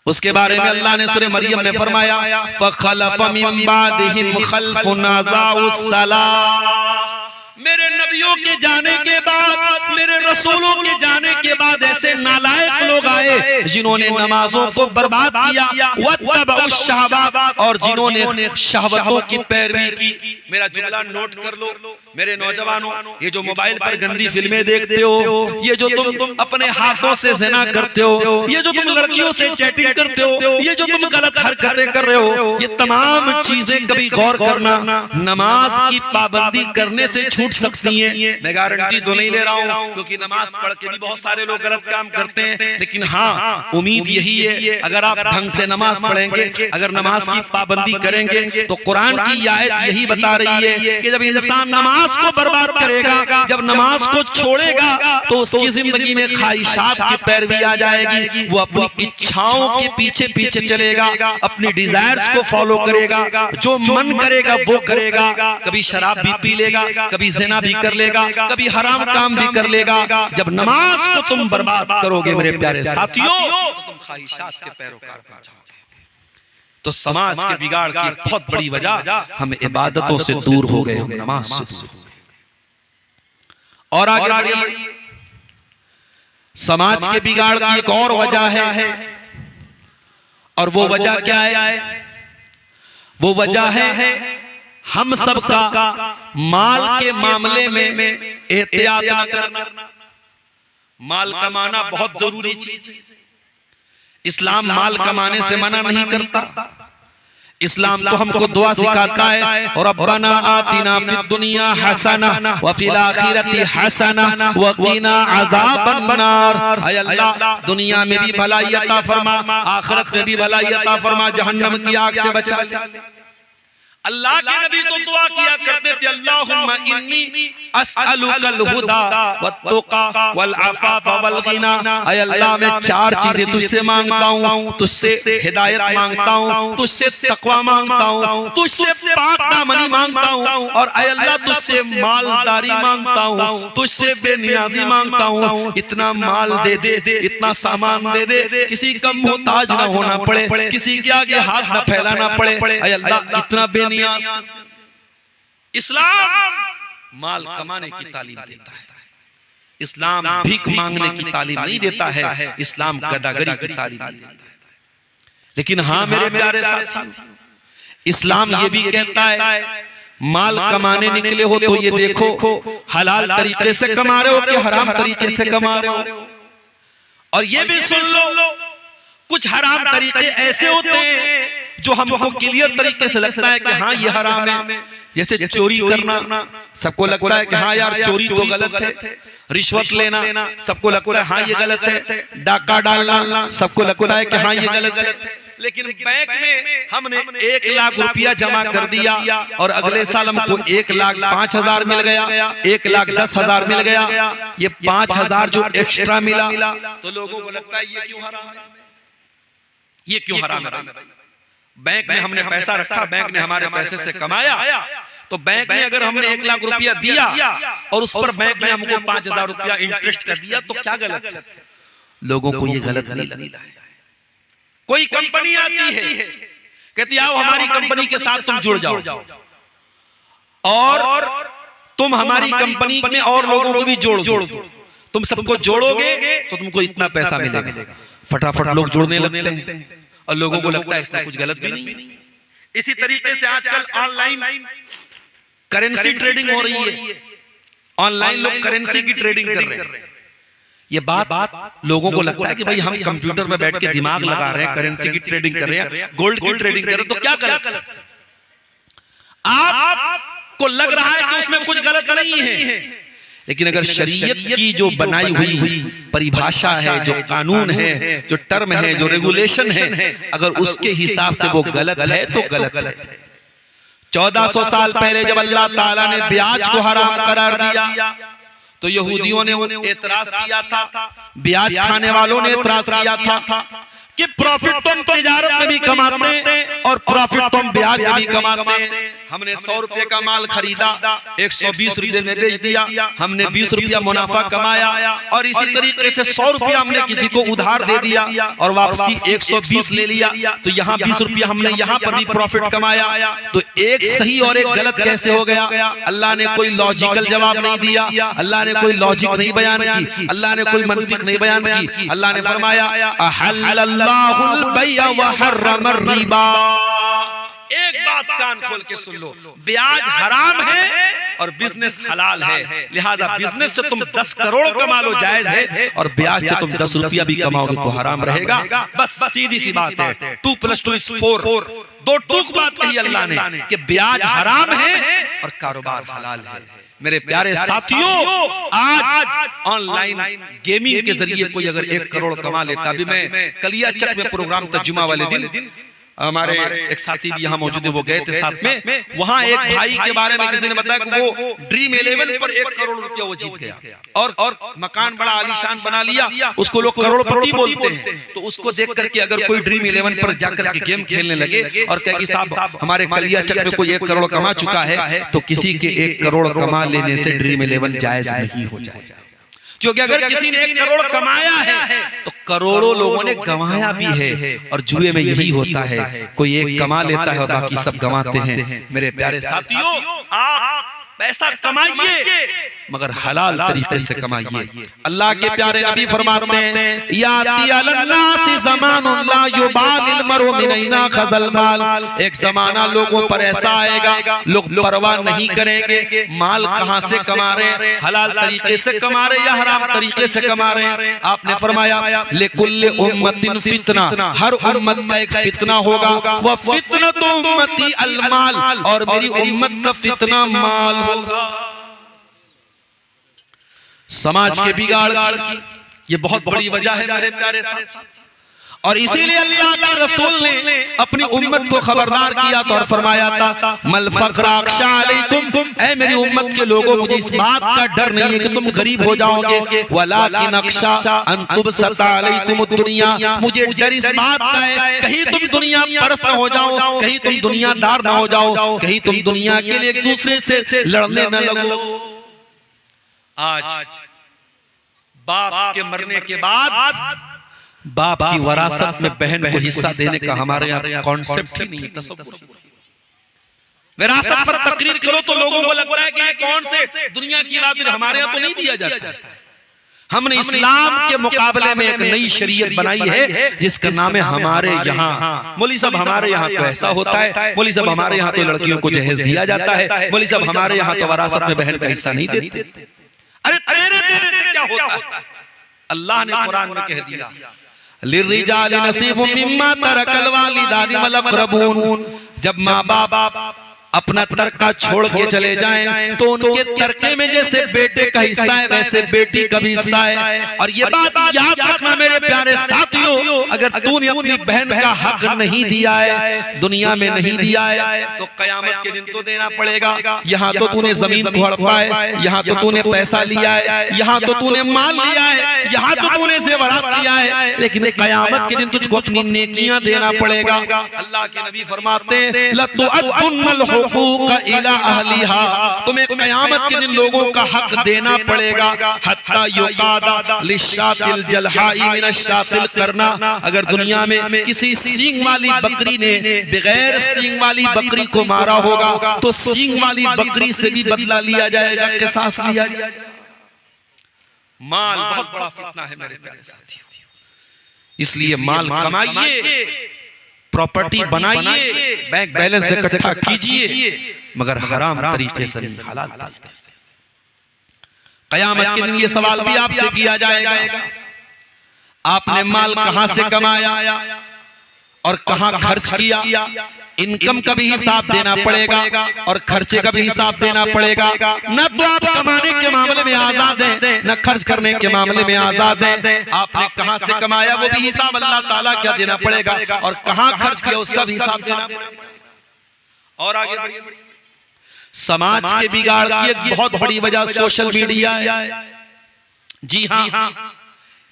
उसके बारे में अल्लाह ने सूरह मरियम में फरमाया फखलफ मिन बादिहिम खल्फुन अज़ाउस सलाह। मेरे नबियों के जाने के बाद, मेरे रसूलों के जाने के बाद ऐसे नालायक लोग आए जिन्होंने नमाजों को बर्बाद किया, वत्तबउश शहवात, और जिन्होंने शहवतों की पैरवी की। मेरा जुमला नोट कर लो मेरे नौजवानों, ये जो मोबाइल पर गंदी फिल्में देखते हो, ये जो तुम अपने हाथों से ज़िना करते हो, ये जो तुम लड़कियों से चैटिंग करते हो, ये जो तुम गलत हरकतें कर रहे हो, ये तमाम चीजें कभी गौर करना, नमाज की पाबंदी करने से छूट सकती हैं। मैं गारंटी तो नहीं ले रहा हूं, क्योंकि नमाज पढ़ के भी बहुत सारे लोग गलत काम करते हैं, लेकिन हाँ उम्मीद यही है अगर आप ढंग से नमाज पढ़ेंगे, अगर नमाज की पाबंदी करेंगे तो कुरान की आयत यही बता रही है कि जब इंसान नमाज को बर्बाद करेगा, जब नमाज को छोड़ेगा तो उसकी जिंदगी में ख्वाहिशात की पैरवी आ जाएगी, वो अपनी इच्छाओं के पीछे पीछे चलेगा, अपनी डिजायर्स को फॉलो करेगा, जो मन करेगा वो करेगा। कभी शराब भी पी लेगा, कभी ज़िना भी कर लेगा, कभी हराम काम भी कर लेगा। जब नमाज को तुम बर्बाद करोगे मेरे प्यारे साथियों तो तुम ख्वाहिशात के पैरोकार बन जाओगे। तो समाज के बिगाड़ की बहुत बड़ी वजह हम इबादतों से दूर हो गए, हम नमाज से दूर हो गए। और आगे बढ़िए, समाज के बिगाड़ की एक और वजह है, और वो वजह क्या है? वो वजह है हम सबका माल के मामले में एहतियात न करना। माल कमाना बहुत जरूरी चीज है। इस्लाम माल कमाने से मना नहीं करता। इस्लाम तो हमको दुआ सिखाता है, और रब्बना आतिना फिद दुनिया हसना व फिल आखिरति हसना व क़िना अज़ाबन नार। ऐ अल्लाह दुनिया में भी भलाई अता फरमा, आखिरत में भी भलाई अता फरमा, जहन्नम की आग से बचा ले। अल्लाह के नबी तो दुआ किया करते थे अल्लाहुम्मा इन्नी अस्अलुकल हुदा वत्तुका वल अफ़ाफ़ वल ग़िना। ऐ अल्लाह मैं चार चीजें तुझसे मांगता हूँ, तुझसे हिदायत मांगता हूँ, तुझसे तक़वा मांगता हूँ, तुझसे पाक दामनी मांगता हूँ, और ऐ अल्लाह तुझसे मालदारी मांगता हूँ, तुझसे बेनियाजी मांगता हूँ। इतना माल दे दे, इतना सामान दे दे, किसी का मोहताज न होना पड़े, किसी के आगे हाथ न फैलाना पड़े। ऐ अल्लाह इतना बेनियाज। इस्लाम माल कमाने की तालीम देता है, इस्लाम भीख मांगने की तालीम नहीं देता है, इस्लाम गदागरी की तालीम देता है। लेकिन हाँ मेरे प्यारे साथियों, इस्लाम ये भी कहता है माल कमाने निकले हो तो ये देखो हलाल तरीके से कमा रहे हो कि हराम तरीके से कमा रहे हो। और ये भी सुन लो कुछ हराम तरीके ऐसे होते हैं जो हमको क्लियर तरीके से लगता है कि हाँ ये हराम है। जैसे चोरी करना, सबको लगता है कि हाँ यार चोरी तो गलत है। रिश्वत लेना, सबको लगता है हाँ ये गलत है। डाका डालना, सबको लगता है कि हाँ ये गलत है। लेकिन बैंक में हमने 1 लाख रुपया जमा कर दिया और अगले साल हमको 1,05,000 मिल गया, 1,10,000 मिल गया। ये 5,000 जो एक्स्ट्रा मिला तो लोगों को लगता है ये क्यों हराम है, ये क्यों हराम है। बैंक में हमने पैसा रखा, बैंक ने हमारे पैसे से कमाया, तो बैंक ने अगर हमने 1 लाख रुपया दिया और उस पर बैंक ने हमको 5,000 रुपया इंटरेस्ट कर दिया तो क्या गलत है? लोगों को ये गलत नहीं लगता है। कोई कंपनी आती है, कहती आओ हमारी कंपनी के साथ तुम जुड़ जाओ और तुम हमारी कंपनी में और लोगों को भी जोड़ दो, तुम सबको जोड़ोगे तो तुमको इतना पैसा मिलेगा। फटाफट लोग जोड़ने लगते हैं और लोगों को लगता है इसमें कुछ गलत भी नहीं। इसी तरीके से आजकल ऑनलाइन करेंसी ट्रेडिंग हो रही है। ऑनलाइन लोग करेंसी की ट्रेडिंग कर रहे हैं। ये बात लोगों को लगता है कि भाई हम कंप्यूटर में बैठ के दिमाग लगा रहे हैं, करेंसी की ट्रेडिंग कर रहे हैं, गोल्ड की ट्रेडिंग कर रहे हैं, तो क्या गलत? आपको लग रहा है कि उसमें कुछ गलत नहीं है, लेकिन अगर शरीयत की जो बनाई हुई परिभाषा है, जो कानून है, जो टर्म है, जो रेगुलेशन है, अगर उसके हिसाब से वो गलत है तो गलत है। 1400 साल पहले जब अल्लाह ताला ने ब्याज को हराम करार दिया तो यहूदियों ने एतराज किया था, ब्याज खाने वालों ने एतराज किया था कि प्रॉफिट तुम तिजारत में भी कमाते और प्रॉफिट तुम ब्याज में भी कमाते। हमने 100 रुपए का माल खरीदा, 120 रुपए में बेच दिया, हमने 20 रुपया मुनाफा कमाया, और इसी तरीके से 100 रुपया हमने किसी को उधार दे दिया और वापसी 120 ले लिया, तो यहाँ 20 रुपया हमने यहाँ पर भी प्रॉफिट कमाया। तो एक सही और एक गलत कैसे हो गया? अल्लाह ने कोई लॉजिकल जवाब नहीं दिया, अल्लाह ने कोई लॉजिक नहीं बयान की, अल्लाह ने कोई मंतिक नहीं बयान की। अल्लाह ने फरमाया अहल्लल्लाहुल बैअ व हर्रमर रिबा। एक बात कान खोल के सुन लो, ब्याज हराम है और बिजनेस हलाल है। लिहाजा बिजनेस से तुम 10 करोड़ कमा लो जायज है, और ब्याज से तुम 10 रुपया भी कमाओगे तो हराम रहेगा। बस सीधी सी बात है, 2 + 2 = 4। दो टूक बात कही अल्लाह ने कि ब्याज हराम है और कारोबार हलाल है। मेरे प्यारे साथियों, आज ऑनलाइन गेमिंग के जरिए कोई अगर 1 करोड़ कमा लेता, अभी मैं कलियाचक में प्रोग्राम था जुमा वाले दिन, हमारे एक साथी भी यहाँ मौजूद है, वो गए थे साथ में, वहाँ एक भाई के बारे में किसी ने बताया कि वो ड्रीम 11 पर 1 करोड़ रुपया वो जीत गया और मकान बड़ा आलीशान बना लिया, उसको लोग करोड़पति बोलते हैं। तो उसको देख करके अगर कोई ड्रीम 11 पर जाकर के गेम खेलने लगे और कहे कि साहब हमारे कलियाचक में कोई 1 करोड़ कमा चुका है, तो किसी के 1 करोड़ कमा लेने से ड्रीम 11 जायज नहीं हो जाएगा। क्योंकि अगर किसी ने 1 करोड़ कमाया है तो करोड़ों लोगों ने गंवाया भी है, और जुए में यही होता है, कोई एक कमा लेता है और बाकी सब गंवाते हैं। मेरे प्यारे साथियों, आप पैसा कमाइए मगर हलाल तरीके से कमाइए। अल्लाह के प्यारे नबी फरमाते हैं, याती अलन्नासी ज़मानुन ला युबालिल मरउ मिन ऐना खज़ल माल। एक जमाना लोगों पर ऐसा आएगा, लोग परवाह नहीं करेंगे माल कहां से कमा रहे हैं, हलाल तरीके से कमा रहे हैं या हराम तरीके से कमा रहे हैं। आपने फरमाया लिकुल्लि उम्मतिन फितना, हर उम्मत का एक फितना होगा, वह फितनतु उम्मती अल माल, और मेरी उम्मत का फितना माल होगा। समाज के बिगाड़ की ये बहुत बड़ी वजह है मेरे प्यारे साथ, और इसीलिए अल्लाह के रसूल ने अपनी उम्मत को खबरदार किया था और फरमाया था मल फक्र अख्शा अलैकुम, ऐ मेरी उम्मत के लोगों, मुझे इस बात का डर नहीं है कि तुम गरीब हो जाओगे, वलाकिन अख्शा अन तुबसता अलैकुम दुनिया, मुझे डर इस बात का है कहीं तुम दुनिया परस्त न हो जाओ, कहीं तुम दुनियादार न हो जाओ, कहीं तुम दुनिया के लिए एक दूसरे से लड़ने न लगो। आज बाप के मरने के बाद बाप की वरासत में बहन को हिस्सा देने का हमारे यहाँ कॉन्सेप्ट ही नहीं है, तसव्वुर। विरासत पर तकरीर करो तो लोगों को लगता है कि ये कौन से दुनिया की बात है, हमारे यहाँ तो नहीं दिया जाता। हमने इस्लाम के मुकाबले में एक नई शरीयत बनाई है जिसका नाम है हमारे यहाँ। मौलवी साहब हमारे यहाँ तो ऐसा होता है, मौलवी साहब हमारे यहाँ तो लड़कियों को जहेज दिया जाता है, मौलवी साहब हमारे यहाँ तो वरासत में बहन का हिस्सा नहीं देते। अरे तेरे देने से क्या होता है? अल्लाह ने कुरान में कह दिया लिर्रिजालि नसीबुम मिम्मा तरकल वालिदानि वल अक़रबून। जब माँ बाप अपना तरका छोड़ के चले जाएं तो उनके तरके में जैसे बेटे का हिस्सा है वैसे बेटी का भी हिस्सा है। और ये बात याद रखना मेरे प्यारे साथियों, अगर तूने अपनी बहन का हक नहीं दिया है, दुनिया में नहीं दिया है, तो कयामत के दिन तो देना पड़ेगा। यहाँ तो तूने जमीन को हड़पा है, यहाँ तो तूने पैसा लिया है, यहाँ तो तूने माल लिया है, यहाँ तो तूने ज़ेवरात लिया है, लेकिन कयामत के दिन तुझको अपनी नेकियां देना पड़ेगा। अल्लाह के नबी फरमाते हैं लतुअद्दुन्नल हुकूक इला अहलिहा, तुम्हें कयामत के दिन लोगों का हक देना पड़ेगा। हत्ता युकादा लिशातिल जलहाई मिनशातिल करना, अगर दुनिया में किसी सींग वाली बकरी ने बगैर सींग वाली बकरी को मारा होगा तो सींग वाली बकरी से भी बदला लिया जाएगा, किसास लिया जाएगा। माल बहुत बड़ा फितना है मेरे प्यारे साथियों, इसलिए माल कमाइए, प्रॉपर्टी बनाइए, बैंक बैलेंस इकट्ठा कीजिए, मगर हराम तरीके से नहीं, हलाल तरीके से। कयामत के दिन ये सवाल भी आपसे किया जाएगा, आपने माल कहां से कमाया और कहां खर्च किया। इनकम का भी हिसाब देना पड़ेगा और खर्चे का भी हिसाब देना पड़ेगा। न तो आप कमाने के मामले में आजाद हैं, न खर्च करने के मामले में आजाद हैं। आपने कहां से कमाया वो भी हिसाब अल्लाह ताला क्या देना पड़ेगा, और कहां खर्च किया उसका भी हिसाब देना पड़ेगा। और आगे बढ़िए, समाज के बिगाड़ की एक बहुत बड़ी वजह सोशल मीडिया है। जी हाँ,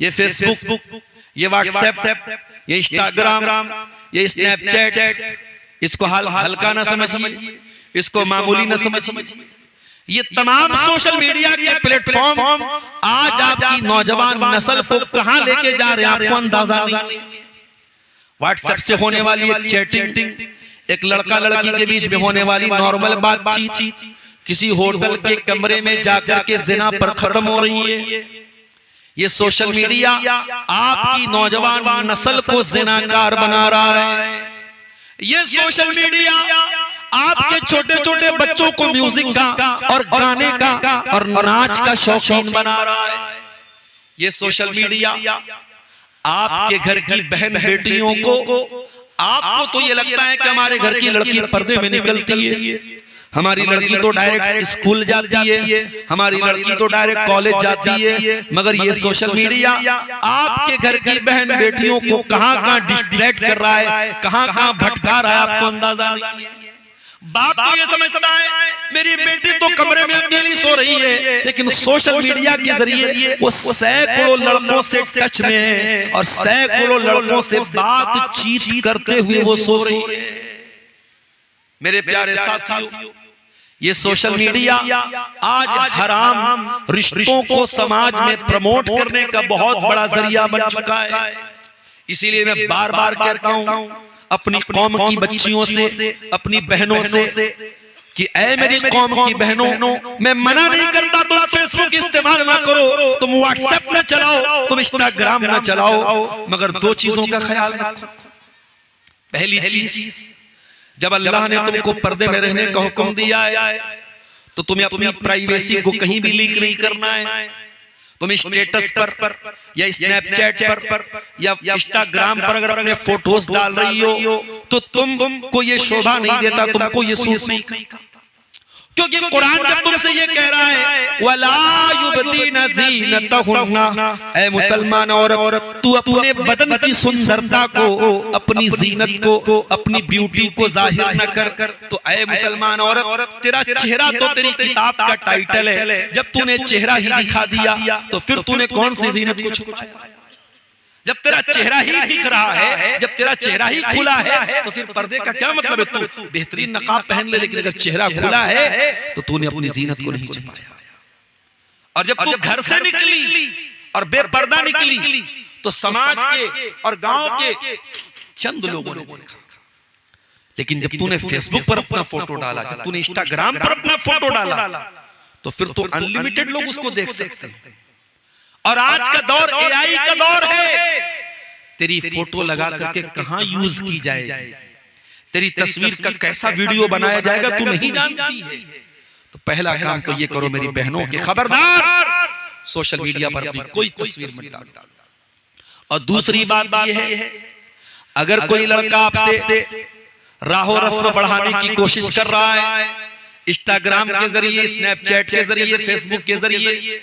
ये फेसबुक, ये व्हाट्सएप, ये इंस्टाग्राम, ये स्नैपचैट, इसको हल्का ना समझिए, इसको मामूली ना समझिए। ये तमाम सोशल मीडिया के प्लेटफॉर्म आज आपकी नौजवान नस्ल को कहां लेके जा रहे हैं आपको अंदाजा नहीं। व्हाट्सएप से होने वाली एक चैटिंग, एक लड़का लड़की के बीच में होने वाली नॉर्मल बातचीत, किसी होटल के कमरे में जाकर के जिना पर खत्म हो रही है। ये सोशल मीडिया आपकी नौजवान नस्ल को जिनाकार बना रहा है। ये सोशल मीडिया आपके छोटे छोटे बच्चों को म्यूजिक का और गाने का और नाच का शौकीन बना रहा है। ये सोशल मीडिया आपके घर की बहन बेटियों को, आपको तो ये लगता है कि हमारे घर की लड़की पर्दे में निकलती है, हमारी लड़की तो डायरेक्ट स्कूल जाती है, हमारी लड़की तो डायरेक्ट कॉलेज जाती है, मगर ये सोशल मीडिया आपके घर की बहन बेटियों को कहां कहां डिस्ट्रैक्ट कर रहा है, कहां कहां भटका रहा है, आपको अंदाजा नहीं है। बाप तो ये समझता है मेरी बेटी तो कमरे में अकेली सो रही है, लेकिन सोशल मीडिया के जरिए वो सैकड़ों लड़कों से टच में है और सैकड़ों लड़कों से बातचीत करते हुए वो सो रही है। मेरे प्यारे साथियों, ये सोशल मीडिया आज हराम रिश्तों को समाज में प्रमोट करने का बहुत बड़ा जरिया बन चुका है। इसीलिए मैं बार बार कहता हूं अपनी कौम की बच्चियों से, अपनी बहनों से कि ऐ मेरी कौम की बहनों, मैं मना नहीं करता तुम फेसबुक इस्तेमाल ना करो, तुम व्हाट्सएप ना चलाओ, तुम इंस्टाग्राम ना चलाओ, मगर दो चीजों का ख्याल रखो। पहली चीज, जब अल्लाह ने तुमको पर्दे में रहने का हुक्म दिया है तो तुम्हें अपनी प्राइवेसी को कहीं भी लीक नहीं करना है। तुम स्टेटस पर या स्नैपचैट पर या इंस्टाग्राम पर अगर अपने फोटोज डाल रही हो तो तुमको ये शोभा नहीं देता, तुमको ये सूट नहीं करता, क्योंकि कुरान जब तुमसे ये कह रहा है वला युबदीना ज़ीनतहुन्ना, ऐ मुसलमान औरत तू अपने बदन की सुंदरता को, अपनी जीनत को, अपनी ब्यूटी को जाहिर न कर। तो ऐ मुसलमान औरत, तेरा चेहरा तो तेरी किताब का टाइटल है, जब तूने चेहरा ही दिखा दिया तो फिर तूने कौन सी जीनत को छुपाया। जब तेरा चेहरा ही दिख रहा है, जब तेरा चेहरा ही खुला है तो फिर पर्दे का क्या मतलब है। तू बेहतरीन नकाब पहन ले, लेकिन अगर चेहरा खुला है तो तूने अपनी जीनत को नहीं छुपाया। और जब तू घर से निकली और बेपर्दा निकली तो समाज के और गांव के चंद लोगों ने देखा, लेकिन जब तूने फेसबुक पर अपना फोटो डाला, जब तूने इंस्टाग्राम पर अपना फोटो डाला तो फिर तो अनलिमिटेड लोग उसको देख सकते हैं। और आज का दौर एआई का दौर है, तेरी फोटो लगा करके कहां यूज की जाएगी, तेरी तस्वीर का कैसा वीडियो बनाया जाएगा तू नहीं जानती है। तो पहला काम तो ये करो मेरी बहनों के, खबरदार सोशल मीडिया पर अपनी कोई तस्वीर मत डालो। और दूसरी बात ये है, अगर कोई लड़का आपसे राहो रस्म बढ़ाने की कोशिश कर रहा है इंस्टाग्राम के जरिए, स्नैपचैट के जरिए, फेसबुक के जरिए,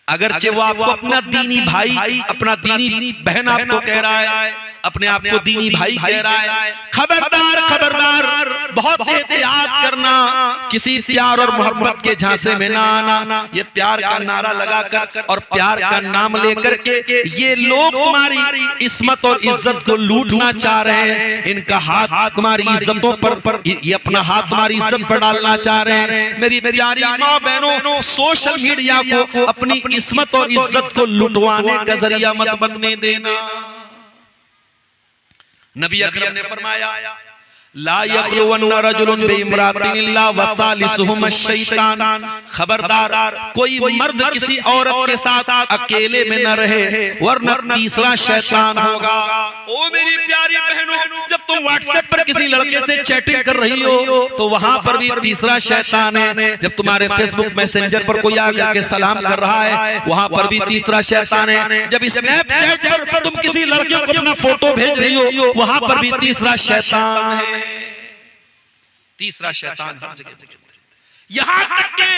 अगरचे वो आपको अपना दीनी भाई, अपना दीनी बहन आपको कह रहा है, अपने आप को दीनी भाई कह रहा है, खबरदार खबरदार, बहुत एहतियात करना, किसी प्यार और मोहब्बत के झांसे में ना आना। ये प्यार का नारा लगाकर और प्यार का नाम लेकर के ये लोग तुम्हारी इस्मत और इज्जत को लूटना चाह रहे हैं। इनका हाथ तुम्हारी इज्जतों पर, ये अपना हाथ तुम्हारी इज्जत पर डालना चाह रहे हैं। मेरी प्यारी माँ बहनों, सोशल मीडिया को अपनी इस्मत और इज्जत को लुटवाने का जरिया मत बनने देना। नबी अकरम ने फरमाया ला यखलुवन्ना रजुलुन बिइम्रातिन इल्ला वसालिसुहुम अश-शैतान, खबरदार कोई मर्द किसी औरत के साथ अकेले में न रहे वरना तीसरा शैतान होगा। ओ मेरी प्यारी बहनों, जब तुम व्हाट्सएप पर किसी लड़के से चैटिंग कर रही हो तो वहां पर भी तीसरा शैतान है। जब तुम्हारे फेसबुक मैसेंजर पर कोई आकर के सलाम कर रहा है वहां पर भी तीसरा शैतान है। जब स्नैपचैट पर तुम किसी लड़के को अपना फोटो भेज रही हो वहां पर भी तीसरा शैतान है। तीसरा शैतान हर जगह। यहां तक के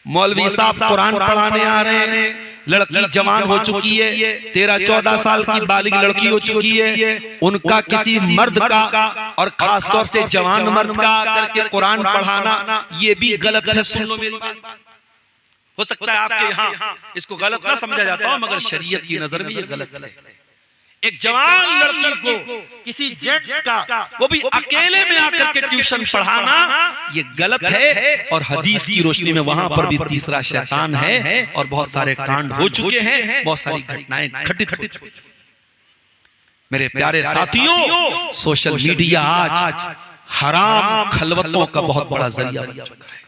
मौलवी साहब कुरान पढ़ाने आ रहे हैं, लड़की जवान हो चुकी है, 13-14 साल की बालिग लड़की हो चुकी है, उनका किसी मर्द का और खासतौर से जवान मर्द का करके कुरान पढ़ाना ये भी गलत है। सुन लो मेरी बात, हो सकता है आपके यहाँ इसको गलत ना समझा जाता हो मगर शरीयत की नजर में ये गलत है। एक जवान लड़की को किसी जेंट्स का वो भी अकेले में आकर के ट्यूशन पढ़ाना ये गलत है और हदीस की रोशनी में वहां पर भी तीसरा शैतान है और बहुत सारे कांड हो चुके हैं, बहुत सारी घटनाएं घटित हो चुकी हैं। मेरे प्यारे साथियों, सोशल मीडिया आज हराम खलवतों का बहुत बड़ा जरिया बन चुका है।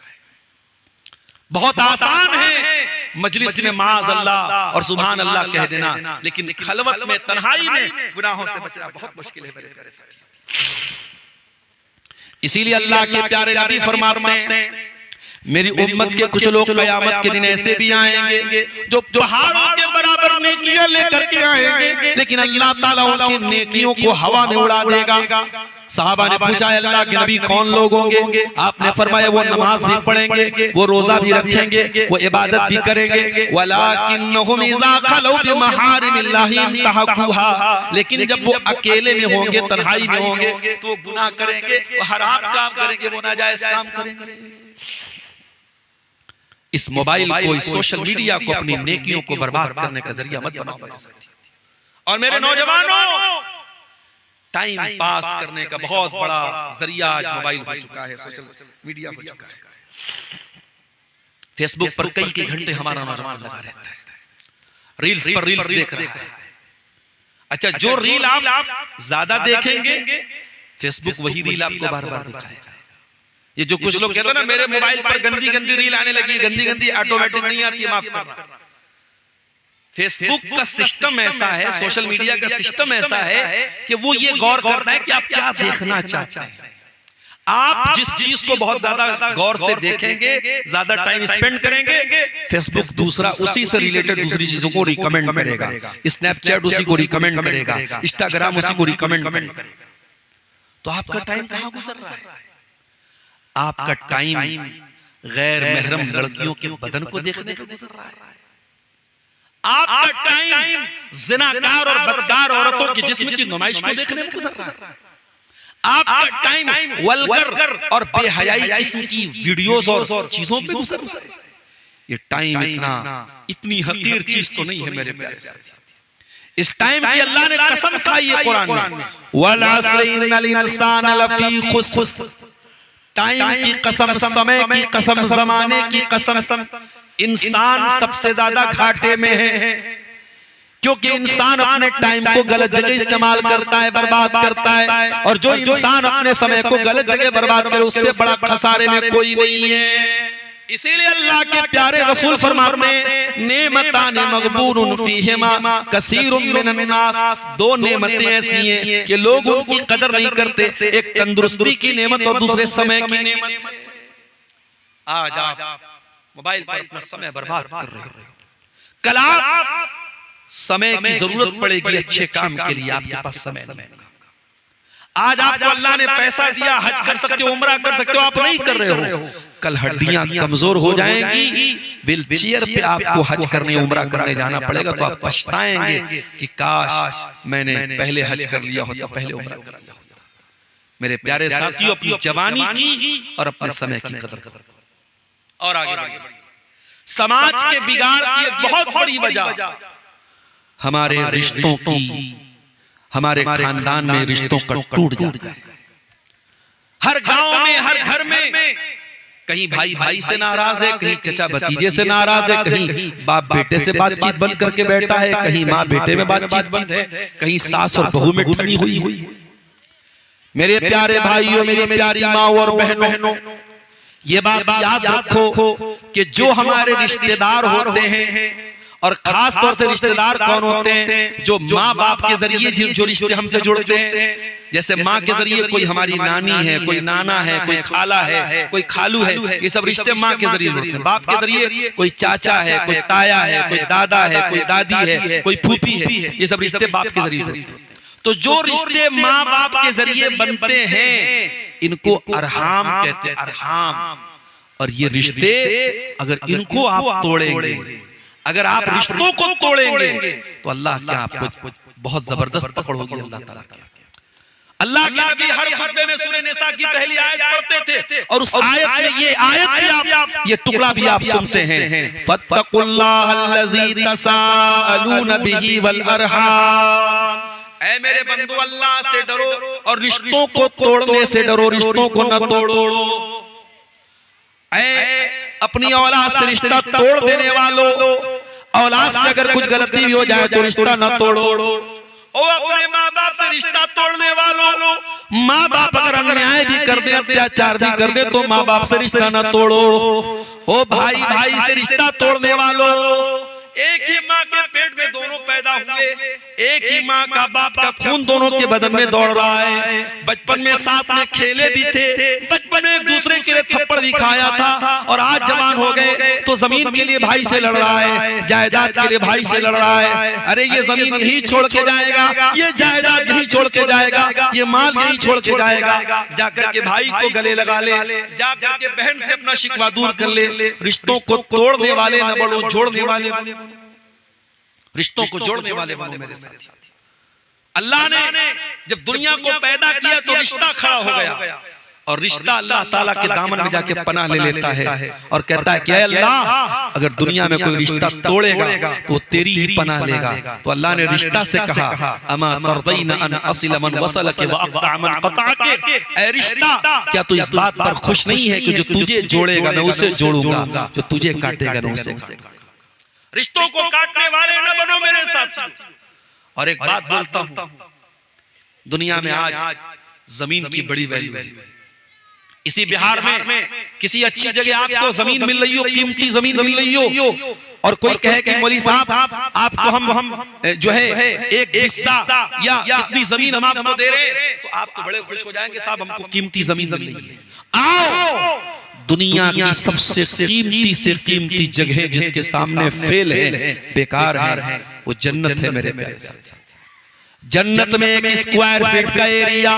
बहुत आसान है मजलिस में माज़ अल्लाह और सुभान अल्लाह कह देना, लेकिन खलवत में तन्हाई में गुनाहों से बचना बहुत मुश्किल है मेरे प्यारे साथियों। इसीलिए अल्लाह के प्यारे नबी फरमाते हैं मेरी उम्मत के कुछ लोग कयामत के दिन ऐसे भी आएंगे जो पहाड़ों के बराबर नेकियां लेकर के आएंगे लेकिन अल्लाह ताला उनकी नेकियों को हवा में उड़ा देगा। साहबा ने पूछा अल्लाह के नबी कौन लोग होंगे? आपने फरमाया वो नमाज भी पढ़ेंगे, वो रोजा भी रखेंगे, वो इबादत भी करेंगे, वलाकिन्नहुम इज़ा खलौ बिमहारिमिल्लाहि इंतहकुहा, लेकिन जब वो अकेले में होंगे, तन्हाई में होंगे तो वो गुनाह करेंगे, वो हराम काम करेंगे, वो नाजायज काम करेंगे। इस मोबाइल को, इस सोशल मीडिया को अपनी नेकियों को बर्बाद करने का जरिया मत बनाओ मेरे साथियों। और मेरे नौजवानों, टाइम पास करने का बहुत बड़ा जरिया आज मोबाइल हो चुका है, सोशल मीडिया हो चुका है। फेसबुक पर कई घंटे हमारा नौजवान लगा रहता है, रील्स पर रील्स देख रहा है। अच्छा, जो रील आप ज्यादा देखेंगे फेसबुक वही रील आपको बार बार दिखाएगा। ये जो कुछ लोग कहते हैं ना मेरे मोबाइल पर गंदी गंदी रील आने लगी, गंदी गंदी ऑटोमेटिक नहीं आती है, माफ करना। फेसबुक का सिस्टम ऐसा है, सोशल मीडिया का सिस्टम ऐसा है कि वो ये गौर करता है कि आप क्या देखना चाहते हैं। आप जिस चीज को बहुत ज्यादा गौर से देखेंगे, ज्यादा टाइम स्पेंड करेंगे, फेसबुक दूसरा उसी से रिलेटेड दूसरी चीजों को रिकमेंड करेगा, स्नैपचैट उसी को रिकमेंड करेगा, इंस्टाग्राम उसी को रिकमेंड करेगा। तो आपका टाइम कहां गुजर रहा है? आपका टाइम गैर महरम लड़कियों के बदन को देखने पे गुजर रहा है। आपका टाइम ज़िनाकार और बदकार औरतों के जिस्म की नुमाइश को देखने में गुजर रहा है। आपका टाइम वल्गर और बेहयाई किस्म की वीडियोस और चीजों पे गुजर रहा है। ये टाइम इतनी हकीर चीज तो नहीं है मेरे प्यारे साथी। इस टाइम की अल्लाह ने कसम खाई है कुरान में, वल अस्र इन्नल इंसान लफी खुस्र। टाइम की कसम, समय की कसम, जमाने की कसम, इंसान सबसे ज्यादा घाटे में है, क्योंकि इंसान अपने टाइम को गलत जगह इस्तेमाल करता है, बर्बाद करता है। और जो इंसान अपने समय को गलत जगह बर्बाद करे उससे बड़ा खसारे में कोई नहीं है। इसीलिए अल्लाह के प्यारे रसूल फरमाते हैं नेमतान मगबूनुन फीहिमा कसीरुम मिनन नास। दो नेमतें ऐसी हैं कि लोग उनकी कदर नहीं करते, एक तंदुरुस्ती की नेमत और दूसरे समय की नेमत है। आज आप मोबाइल पर अपना समय बर्बाद कर रहे हो, कल आप समय की जरूरत पड़ेगी अच्छे काम के लिए, आपके पास समय नहीं। आज आपको अल्लाह ने पैसा दिया, हज कर सकते हो, उम्रा कर सकते हो, आप नहीं कर रहे हो। कल हड्डियां कमजोर हो जाएंगी, व्हील चेयर पे आपको हज करने, उम्रा करने जाना पड़ेगा, तो आप पछताएंगे कि काश मैंने पहले हज कर लिया होता, पहले उम्रा कर लिया होता। मेरे प्यारे साथियों, अपनी जवानी की और अपने समय की कदर करो। और आगे बढ़िए। समाज के बिगाड़ की एक बहुत बड़ी वजह हमारे रिश्तों की, हमारे खानदान में रिश्तों का टूट जाना है। हर गांव में, हर घर में कहीं भाई भाई से नाराज है, कहीं चचा भतीजे से नाराज है, कहीं बाप बेटे से बातचीत बंद करके बैठा है, कहीं माँ बेटे में बातचीत बंद है, कहीं सास और बहू में ठनी हुई। मेरे प्यारे भाइयों, मेरी प्यारी माँ और बहनों, ये बात याद रखो कि जो हमारे रिश्तेदार होते हैं, और खास तौर से रिश्तेदार कौन होते हैं, जो माँ बाप के जरिए जो रिश्ते हमसे जुड़ते हैं। जैसे माँ के जरिए कोई हमारी नानी है, कोई नाना है, कोई खाला है, कोई खालू है, ये सब रिश्ते माँ के जरिए जुड़ते हैं। बाप के जरिए कोई चाचा है, कोई ताया है, कोई दादा है, कोई दादी है, कोई फूफी है, ये सब रिश्ते बाप के जरिए जुड़ते हैं। तो जो रिश्ते माँ बाप के जरिए बनते हैं, इनको अरहाम कहते हैं, अरहाम। और ये रिश्ते अगर इनको आप तोड़ेंगे, अगर आप रिश्तों को तोड़ेंगे, तो अल्लाह क्या आपको बहुत जबरदस्त पकड़ होगी अल्लाह ताला की। अल्लाह के नबी हर खुतबे में सूरह निसा की पहली आयत पढ़ते थे, और उस आयत में ये आयत भी आप, ये टुकड़ा भी आप सुनते हैं, फत्तकुल्लाहल्लज़ी तसाअलून बिही वल अरहाम। ऐ मेरे बंदो, अल्लाह से डरो और रिश्तों को तोड़ने से डरो, रिश्तों को न तोड़ो। ऐ अपनी औलाद से रिश्ता तोड़ देने वालों, औलाद से अगर कुछ गलती भी हो जाए तो रिश्ता न तोड़ो। ओ अपने माँ बाप से रिश्ता तोड़ने वालों, माँ बाप अगर अन्याय भी कर दे, अत्याचार भी कर दे, तो माँ बाप से रिश्ता न तोड़ो। ओ भाई भाई से रिश्ता तोड़ने वालों, एक ही माँ के पेट में दोनों पैदा हुए, एक ही माँ का बाप का खून दोनों के बदन में दौड़ रहा है, बचपन में साथ में खेले भी थे, बचपन में एक दूसरे के लिए थप्पड़ भी खाया था, और आज जवान हो गए तो जमीन के लिए भाई से लड़ रहा है, जायदाद के लिए भाई से लड़ रहा है। अरे ये जमीन यही छोड़ के जाएगा, ये जायदाद यही छोड़ के जाएगा, ये माल यही छोड़ के जाएगा। जाकर के भाई को गले लगा ले, जाकर के बहन से अपना शिकवा दूर कर ले। रिश्तों को तोड़ने वाले न बनो, जोड़ने वाले बनो, रिश्तों को जोड़ने वाले बनो मेरे साथ। अल्लाह ने जब दुनिया को पैदा किया तो रिश्ता खड़ा हो गया, और रिश्ता अल्लाह ताला के दामन में जाके पनाह ले लेता है और कहता है कि अल्लाह, अगर दुनिया में कोई रिश्ता तोड़ेगा तो तेरी ही पनाह लेगा। तो अल्लाह ने रिश्ता से कहा, अमा तर्दीन अन असिल मन वसलके व अक़ता मन क़ताके। ऐ रिश्ता, क्या तू इस बात पर खुश नहीं है कि जो तुझे जोड़ेगा मैं उसे जोड़ूंगा, जो तुझे काटेगा मैं उसे काटूंगा। रिश्तों को काटने वाले न बनो मेरे साथ। और एक बात बोलता हूं, दुनिया में आज जमीन की बड़ी वैल्यू है। इसी बिहार में किसी अच्छी जगह आपको जमीन मिल रही हो, कीमती जमीन मिल रही हो, और कोई कहे कि मौलवी साहब आपको हम जो है एक हिस्सा या इतनी जमीन हम आपको दे रहे हैं, तो आप तो बड़े खुश हो जाएंगे, साहब हमको कीमती जमीन मिल रही है। आओ, दुनिया की सबसे कीमती से कीमती जगह जिसके सामने फेल है, बेकार है, वो जन्नत है मेरे प्यारे साथी। जन्नत में एक स्क्वायर फीट का एरिया,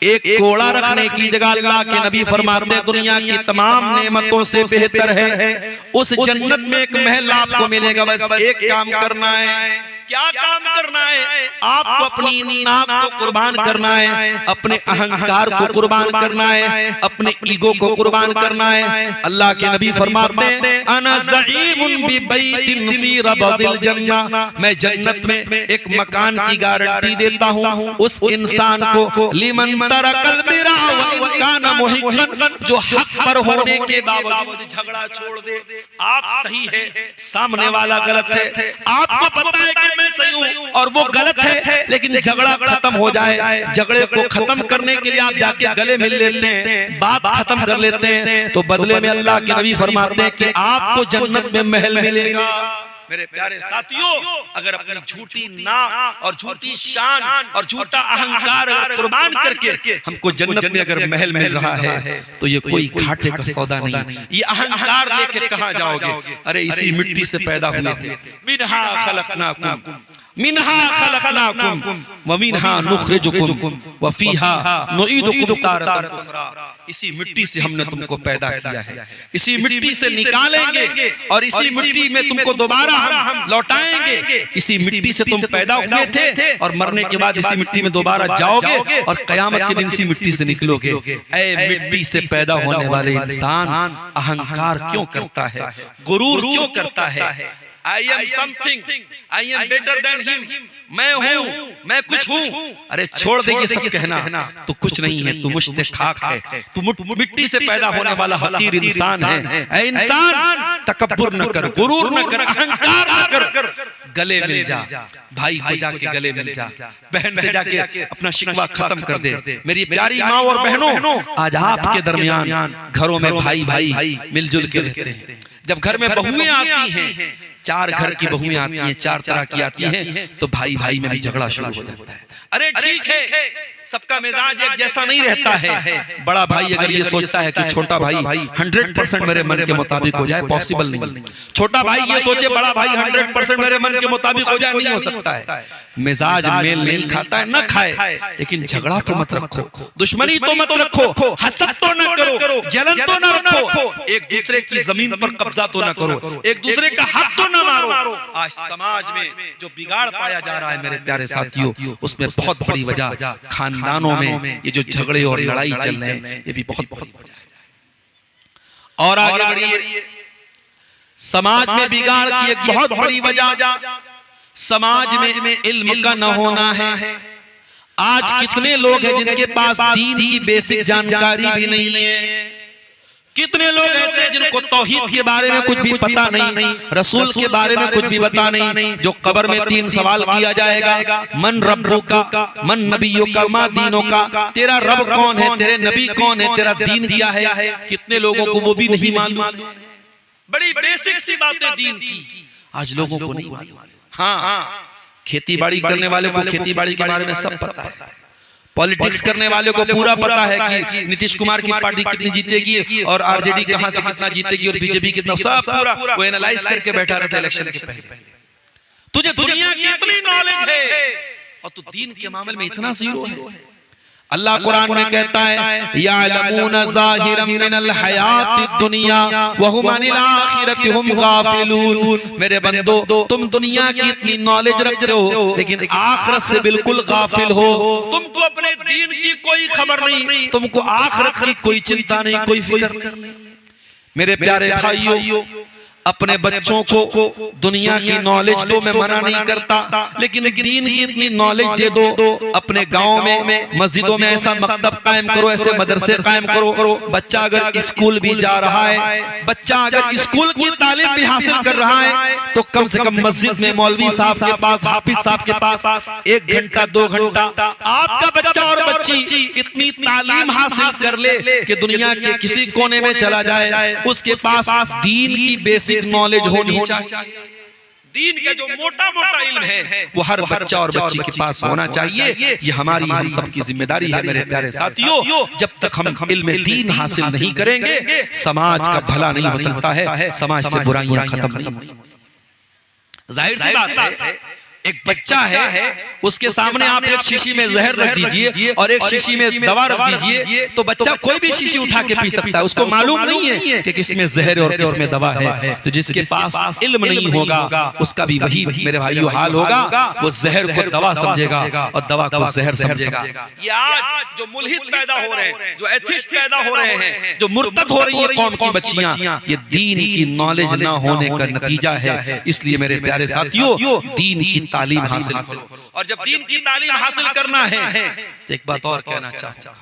एक कोड़ा रखने की जगह, अल्लाह के नबी फरमाते हैं दुनिया की तमाम नेमतों से बेहतर है। उस जन्नत में एक महल आपको मिलेगा, बस एक काम करना है। क्या काम करना है? आपको अपनी नाक को कुर्बान करना है, अपने अहंकार को कुर्बान करना है, अपने ईगो को कुर्बान करना है। अल्लाह के नबी फरमाते हैं, अना ज़ईमुन बिबैतिन फी रबदिल जन्नह, मैं जन्नत में एक मकान की गारंटी देता हूँ उस इंसान को, लिमन तरकल बिरा व इन काना मुहिक्कन, जो हक पर होने के बावजूद झगड़ा छोड़ दे। आप सही है, सामने वाला गलत है, आपको पता है कि मैं सही हूं और वो गलत है, लेकिन झगड़ा खत्म हो जाए। झगड़े को खत्म करने के लिए आप जाके गले मिल लेते हैं, बात खत्म कर लेते हैं, तो बदले में अल्लाह के नबी फरमाते हैं कि आपको जन्नत में महल मिलेगा। मेरे प्यारे साथियों, अगर अपनी झूठी नाक और झूठी शान और झूठा अहंकार कुर्बान करके हमको जन्नत में अगर महल मिल रहा है, तो ये कोई घाटे का सौदा नहीं। ये अहंकार लेके कहां जाओगे? अरे इसी मिट्टी से पैदा हुए थे, मिनहा खलकनाकुम मिनहा खलकनाकुम व मिनहा नुखरिजुकुम व फीहा नुईदुकुम तारतन उखरा। इसी मिट्टी से हमने तुमको पैदा किया है, इसी मिट्टी से निकालेंगे और इसी मिट्टी में तुमको दोबारा हम लौटाएंगे। इसी मिट्टी से तुम पैदा हुए थे और मरने के बाद इसी मिट्टी में दोबारा जाओगे और कयामत के दिन इसी मिट्टी से निकलोगे। ऐ मिट्टी से पैदा होने वाले इंसान, अहंकार क्यों करता है, गुरूर क्यों करता है? I am something, I am better than him, मैं हूँ, मैं कुछ हूँ। अरे छोड़ दे ये सब कहना, तू कुछ नहीं है, तू मुश्ते खाक है, तू मिट्टी से पैदा होने वाला हकीर इंसान है। ऐ इंसान, तकब्बुर न कर, गुरूर न कर, अहंकार न कर, गले मिल जा, भाई को जाके गले मिल जा, बहन से जाके अपना शिकवा खत्म कर दे। मेरी प्यारी माँ और बहनों, आज आपके दरमियान घरों में भाई भाई मिलजुल के रहते हैं। जब घर में बहुएं आती हैं, 4 घर की बहुएं आती हैं, 4 तरह की आती हैं, तो भाई भाई में भी झगड़ा शुरू हो जाता है। अरे ठीक है, सबका मिजाज एक जैसा नहीं रहता है। बड़ा भाई अगर ये सोचता है कि छोटा भाई 100% मेरे मन के मुताबिक हो जाए, पॉसिबल नहीं। छोटा भाई ये सोचे बड़ा भाई 100% मेरे मन के मुताबिक हो जाए, नहीं हो सकता है। मिजाज मेल नहीं खाता है, न खाए, लेकिन झगड़ा तो मत रखो, दुश्मनी तो मत रखो, हसद तो न करो, जलन तो न रखो, एक दूसरे की जमीन पर कब्जा तो न करो, एक दूसरे का हक तो न मारो। आज समाज में जो बिगाड़ पाया जा रहा है मेरे प्यारे साथियों, उसमें बहुत बड़ी वजह खानदानों में ये जो झगड़े और लड़ाई चल रहे हैं, ये भी बहुत बड़ी वजह है। और आगे बढ़िए, समाज में बिगाड़ की एक बहुत बड़ी वजह समाज में इल्म का न होना है। आज कितने लोग हैं जिनके पास दीन की बेसिक जानकारी भी नहीं है। कितने लोग ऐसे हैं जिनको तौहीद के बारे में कुछ भी पता नहीं, रसूल के बारे में कुछ भी पता नहीं। जो कब्र में 3 सवाल किया जाएगा, मन रब्बु का, मन नबियों का, मा दीनों का, तेरा रब कौन है, तेरे नबी कौन है, तेरा दीन क्या है। कितने लोगों को वो भी नहीं मालूम। बड़ी बेसिक सी बातें दीन की आज लोगों को नहीं मालूम। हाँ, खेती बाड़ी करने वाले को खेती बाड़ी के बारे में सब पता है। पॉलिटिक्स करने वाले को पूरा पता है कि नीतीश कुमार की पार्टी कितनी जीतेगी और आरजेडी कहां से कितना जीतेगी और बीजेपी कितना, सब पूरा वो एनालाइज करके बैठा रहता है इलेक्शन के पहले। तुझे दुनिया की इतनी नॉलेज है और तू दीन के मामले में इतना जीरो है। अल्लाह कुरान में कहता है, यालमूना ज़ाहिरम मिनल हयातिद दुनिया व हुम अनिल आखिरति हुम गाफिलून। मेरे बंदो, तुम दुनिया की इतनी नॉलेज रखते हो लेकिन आखिरत से बिल्कुल गाफिल हो। तुमको अपने दीन की कोई खबर नहीं, तुमको आखिरत की कोई चिंता नहीं, कोई फिक्र नहीं। मेरे प्यारे भाइयों, अपने बच्चों को दुनिया की नॉलेज तो मैं मना नहीं करता, लेकिन दीन की इतनी नॉलेज दे दो। अपने गांव में मस्जिदों में ऐसा मकतब कायम करो, ऐसे मदरसे कायम करो। बच्चा अगर स्कूल भी जा रहा है, बच्चा अगर स्कूल की तालीम भी हासिल कर रहा है, तो कम से कम मस्जिद में मौलवी साहब के पास, हाफिज साहब के पास 1 घंटा 2 घंटा आपका बच्चा और बच्ची इतनी तालीम हासिल कर ले कि दुनिया के किसी कोने में चला जाए, उसके पास दीन की बेसिक नॉलेज होनी चाहिए। दीन का जो मोटा मोटा इल्म है वो हर बच्चा और बच्ची के पास होना चाहिए। ये हमारी, हम सबकी जिम्मेदारी है मेरे प्यारे साथियों। जब तक हम इल्म दीन हासिल नहीं करेंगे, समाज का भला नहीं हो सकता है, समाज से बुराइयां खत्म नहीं हो सकती। जाहिर सी बात है, एक बच्चा है, उसके सामने आप एक शीशी में जहर रख दीजिए और एक शीशी में दवा रख दीजिए, तो बच्चा कोई भी शीशी उठा के पी सकता है। उसको मालूम नहीं है कि किसमें जहर और किसमें दवा है। तो जिसके पास इल्म नहीं होगा, उसका भी वही मेरे भाइयों हाल होगा। वो जहर को दवा समझेगा और दवा को जहर समझेगा। ये आज जो मुल्हिद पैदा हो रहे हैं, जो एथिस्ट पैदा हो रहे हैं, जो मुर्तद हो रही है कौम की बच्चियां, ये दीन की नॉलेज ना होने का नतीजा है। इसलिए मेरे प्यारे साथियों, दीन की तालीम हासिल करो। और जब दीन की तालीम हासिल करना है तो एक बात और कहना चाहूंगा,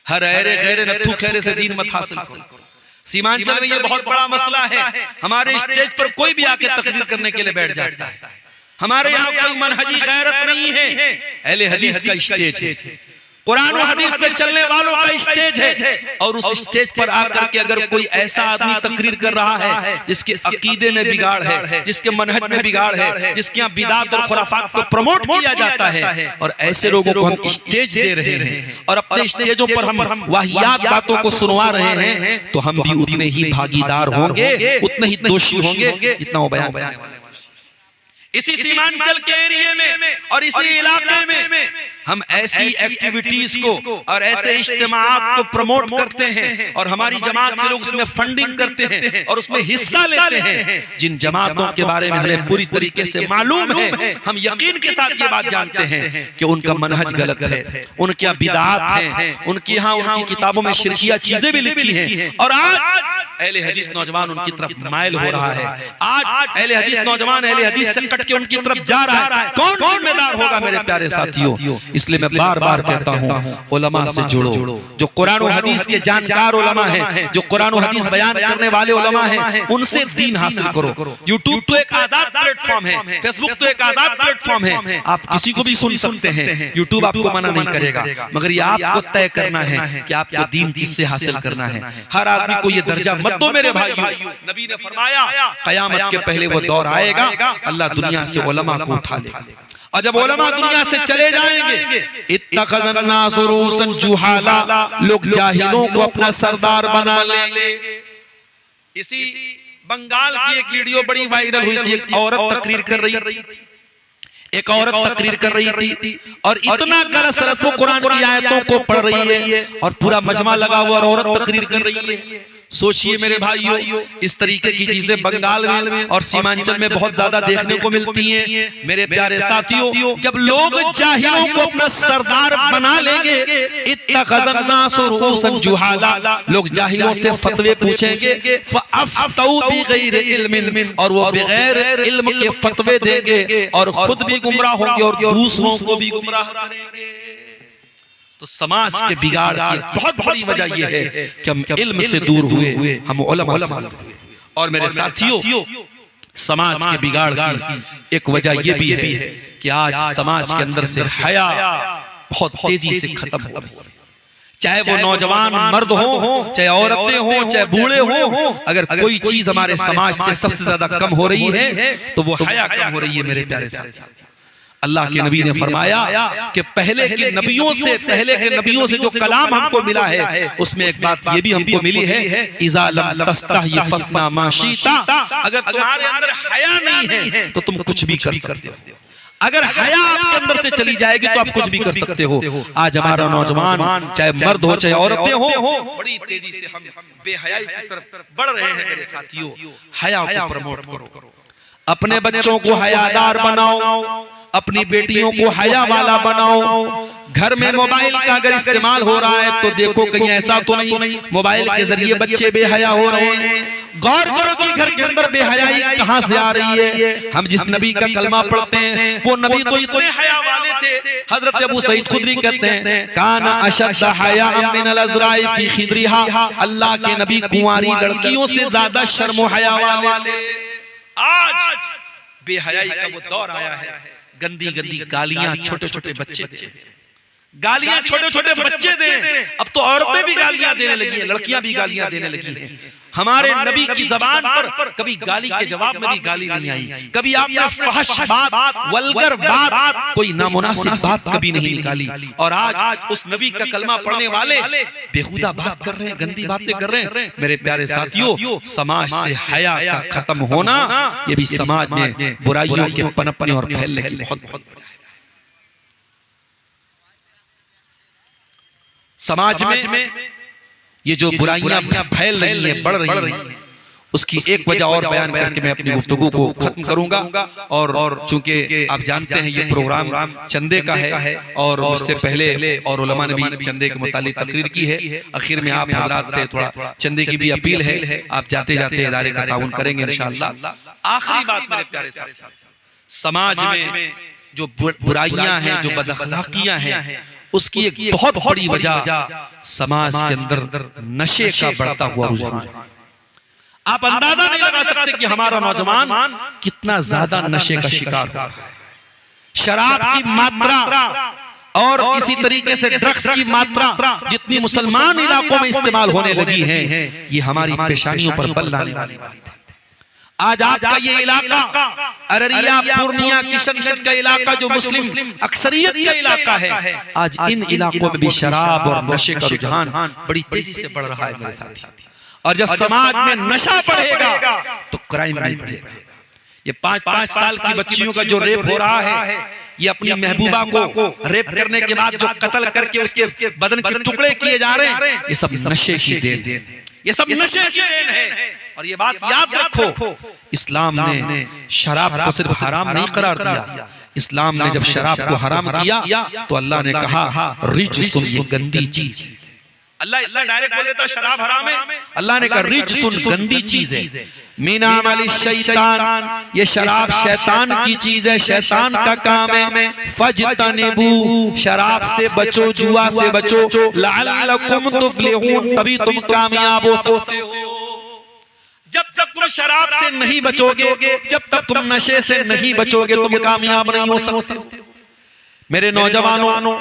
हर ऐरे गैरे नत्थू खैरे से दीन मत हासिल करो। सीमांचल में ये बहुत बड़ा मसला है। हमारे स्टेज पर कोई भी आके तकरीर करने के लिए बैठ जाता है। हमारे यहाँ कोई मनहजी गैरत नहीं है। अहले हदीस का स्टेज है, कुरान और हदीस पे चलने वालों का स्टेज है। और उस स्टेज पर आकर के अगर कोई ऐसा आदमी तकरीर कर रहा है जिसके अकीदे में बिगाड़ है, जिसके मनहज में बिगाड़ है, जिसके यहाँ बिदात और खुराफात को प्रमोट किया जाता है, और ऐसे लोगों को हम स्टेज दे रहे हैं और अपने स्टेजों पर हम वाहियात बातों को सुनवा रहे हैं, तो हम भी उतने ही भागीदार होंगे, उतने ही दोषी होंगे जितना वो बयान करने वाले। इसी सीमांचल के एरिया में और इसी इलाके में हम ऐसी एक्टिविटीज को और ऐसे इज्तिमाआत को प्रमोट करते हैं और हमारी जमात के लोग उसमें फंडिंग करते हैं और उसमें हिस्सा लेते हैं, जिन जमातों के बारे में हमें पूरी तरीके से मालूम है। हम यकीन के साथ ये बात जानते हैं कि उनका मनहज गलत है, उनके बिदात हैं, उनकी यहाँ उनकी किताबों में शिरकिया चीजें भी लिखी हैं। और आज अहले हदीस नौजवान उनकी तरफ माइल हो रहा है। आज अहले हदीस नौजवान अहले हदीस से कट के उनकी तरफ जा रहा है। कौन जिम्मेदार होगा मेरे प्यारे साथियों? इसलिए मैं बार बार कहता हूँ, उलमा से जुड़ो, जो कुरान और हदीस के जानकार उलमा हैं, जो कुरान और हदीस बयान करने वाले उलमा हैं, उनसे दीन हासिल करो। यूट्यूब तो एक आजाद प्लेटफॉर्म है, फेसबुक तो एक आजाद प्लेटफॉर्म है, आप किसी को भी सुन सकते हैं, यूट्यूब आपको मना नहीं करेगा, मगर ये आपको तय करना है कि आपको दीन किससे हासिल करना है। हर आदमी को ये दर्जा मत दो मेरे भाइयों। नबी ने फरमाया कयामत के पहले वो दौर आएगा, अल्लाह दुनिया से उलमा को उठा लेगा, और जब उलमा दुनिया से चले जाएंगे, इत्तखज़न नास रूसन जुहाला, लोग जाहिलों को अपना सरदार बना लेंगे। इसी बंगाल की एक वीडियो बड़ी वायरल हुई थी, एक औरत तकरीर कर रही थी, एक औरत तकरीर कर रही थी और इतना कसरत वो कुरान की आयतों को पढ़ रही है और पूरा मजमा लगा हुआ और औरत तकरीर कर रही है। सोचिए मेरे भाइयों, इस तरीके की चीजें बंगाल में और सीमांचल में बहुत ज्यादा देखने को मिलती हैं। मेरे प्यारे साथियों, जब लोग जाहिलों को अपना सरदार बना लेंगे, इत्तखज़न नास रूसन जुहाला, लोग जाहिलों से फतवे पूछेंगे, फ़अफ़्तऊ बिग़ैरि इल्मिन, और वो बगैर इल्म के फतवे देंगे और खुद भी गुमराह होंगे और दूसरों को भी गुमराह करेंगे। तो समाज के बिगाड़ की बहुत बड़ी वजह यह है कि हम इल्म से दूर हुए, हम उलमा से दूर हुए। और मेरे साथियों, समाज के बिगाड़ की एक वजह यह भी है कि आज समाज के अंदर से हया बहुत तेजी से खत्म हो रही है। चाहे वो नौजवान मर्द हो, चाहे औरतें हो, चाहे बूढ़े हो, अगर कोई चीज हमारे समाज से सबसे ज्यादा कम हो रही है तो वो हया कम हो रही है। मेरे प्यारे साथियों, अल्लाह के नबी ने फरमाया कि पहले के नबियों से जो कलाम हमको मिला है, उसमें एक बात ये भी हमको मिली है, इज़ा लम तस्तही फस्ना मा शीता, अगर तुम्हारे अंदर हया नहीं है तो तुम कुछ भी कर सकते हो। अगर हया आपके अंदर से चली जाएगी तो आप कुछ भी कर सकते हो। आज हमारा नौजवान, चाहे मर्द हो चाहे औरतें हो, बड़ी तेजी से हम बेहयाई की तरफ बढ़ रहे हैं। मेरे साथियों, हया को प्रमोट करो, अपने बच्चों को हयादार बनाओ, अपनी बेटियों को हया वाला बनाओ। घर में मोबाइल का अगर इस्तेमाल हो रहा है तो देखो कहीं ऐसा तो नहीं मोबाइल के जरिए बच्चे बेहया हो रहे हैं। गौर करो कि घर के अंदर बेहयाई कहां से आ रही है। हम जिस नबी का कलमा पढ़ते हैं वो नबी तो इतने हया वाले थे। हजरत अबू सईद खुदरी कहते हैं, काना अशद्द हया मिनल अज़राई फी खिदरिहा, अल्लाह के नबी कुंवारी लड़कियों से ज्यादा शर्म हया वाले थे। आज बेहयाई का वो दौर आया है, गंदी गंदी गालियां छोटे छोटे बच्चे दे, गालियां छोटे छोटे बच्चे दे। अब तो औरतें भी गालियां देने लगी हैं, लड़कियां भी गालियां देने लगी हैं। हमारे नबी की जबान पर कभी गाली के जवाब में भी गाली नहीं आई, कभी आपने फहश बात, वल्गर बात, कोई नामुनासिब बात कभी नहीं निकाली। और आज उस नबी का कलमा पढ़ने वाले बेहुदा बात कर रहे हैं, गंदी बातें कर रहे हैं। मेरे प्यारे साथियों, समाज से हया का खत्म होना, ये भी समाज में बुराइयों के पनपने और फैलने की बहुत वजह है। समाज में ये जो बुराइयां फैल रही हैं, बढ़ रही हैं, उसकी एक वजह और बयान करके मैं अपनी गुफ्तगू को खत्म करूंगा। और चूंकि आप जानते हैं ये प्रोग्राम चंदे का है और उससे पहले और उलमा ने भी चंदे के मुतालिक तकरीर की है। आखिर में आप हजरात से थोड़ा चंदे की भी अपील है, आप जाते जाते इदारे का ताउन करेंगे इंशाअल्लाह। आखिरी बात मेरे प्यारे साथियों, समाज में जो बुराइयां हैं, जो बदअखलाकियां हैं, उसकी एक बहुत बड़ी वजह समाज के अंदर नशे का बढ़ता हुआ रुझान। आप अंदाजा नहीं लगा सकते कि हमारा नौजवान कितना ज्यादा नशे का शिकार हो रहा है। शराब की मात्रा और इसी तरीके से ड्रग्स की मात्रा जितनी मुसलमान इलाकों में इस्तेमाल होने लगी है, ये हमारी पेशानियों पर बल लाने वाली बात है। आज आपका ये इलाका अररिया, पूर्णिया, किशनगंज का इलाका जो मुस्लिम अक्सरियत का इलाका है, आज इन इलाकों में भी शराब और नशे का रुझान बड़ी तेजी से बढ़ रहा है मेरे साथियों। और जब समाज में नशा बढ़ेगा तो क्राइम भी बढ़ेगा। ये 5-5 साल की बच्चियों का जो रेप हो रहा है, ये अपनी महबूबा को रेप करने के बाद जो कत्ल करके उसके बदन के टुकड़े किए जा रहे हैं, ये सब नशे की देन है, ये सब नशे की देन है। और ये बात याद रखो, इस्लाम ने शराब को सिर्फ हराम नहीं करार दिया। इस्लाम ने जब शराब को हराम किया तो अल्लाह ने कहा रिज्सुन, ये गंदी चीज, अल्लाह इतना डायरेक्ट बोल देता शराब हराम है। अल्लाह ने कहा रिज्सुन, गंदी चीज है, मिन अमल शैतान, ये शराब शैतान की चीज है, शैतान का काम है। फजतनिबू, शराब से बचो, जुआ से बचो, लअल्लकुम तुफलिहून, तभी तुम कामयाब हो सकते हो। जब तक तुम शराब से नहीं बचोगे, जब तक तुम नशे से नहीं बचोगे, तुम कामयाब नहीं हो सकते। मेरे नौजवानों,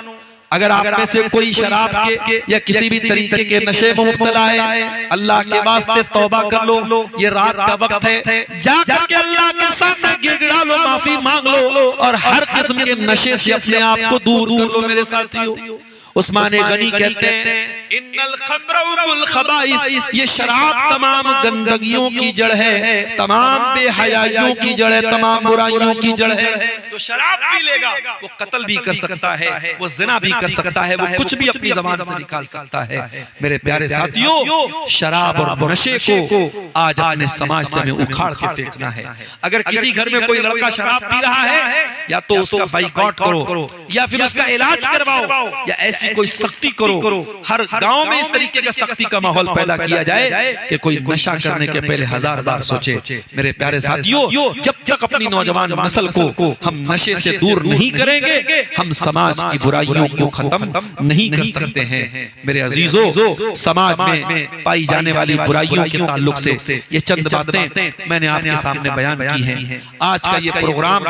अगर आप में से कोई शराब के या किसी भी तरीके के नशे में मुब्तला है, अल्लाह के वास्ते तौबा कर लो। ये रात का वक्त है, जाकर के अल्लाह के सामने गिड़गिड़ा लो, माफी मांग लो और हर किस्म के नशे से अपने आप को दूर कर लो। मेरे साथियों, उस्मान गनी कहते हैं इन्नल खम्र उम्मुल खबाइस, ये शराब तमाम गंदगियों की जड़ है, तमाम बेहयाइयों की जड़ है, तमाम बुराइयों की जड़ है। तो शराब पी लेगा वो कत्ल भी कर सकता है, वो जिना भी कर सकता है, वो कुछ भी अपनी ज़बान से निकाल सकता है। मेरे प्यारे साथियों, शराब और नशे को आज अपने समाज से हमें उखाड़ के फेंकना है। अगर किसी घर में कोई लड़का शराब पी रहा है, या तो उसका बाइकआउट करो, या फिर उसका इलाज करवाओ, या ऐसी कोई सख्ती करो। हर गांव में इस तरीके का सख्ती का माहौल पैदा किया जाए कि कोई नशा करने के पहले 1000 बार सोचे। मेरे प्यारे साथियों, जब तक अपनी नौजवान नस्ल को हम नशे से दूर नहीं करेंगे, हम समाज की बुराइयों को खत्म नहीं कर सकते हैं। मेरे अजीजों, समाज में पाई जाने वाली बुराइयों के ताल्लुक से ये चंद बातें मैंने आपके सामने बयान की हैं। आज का ये प्रोग्राम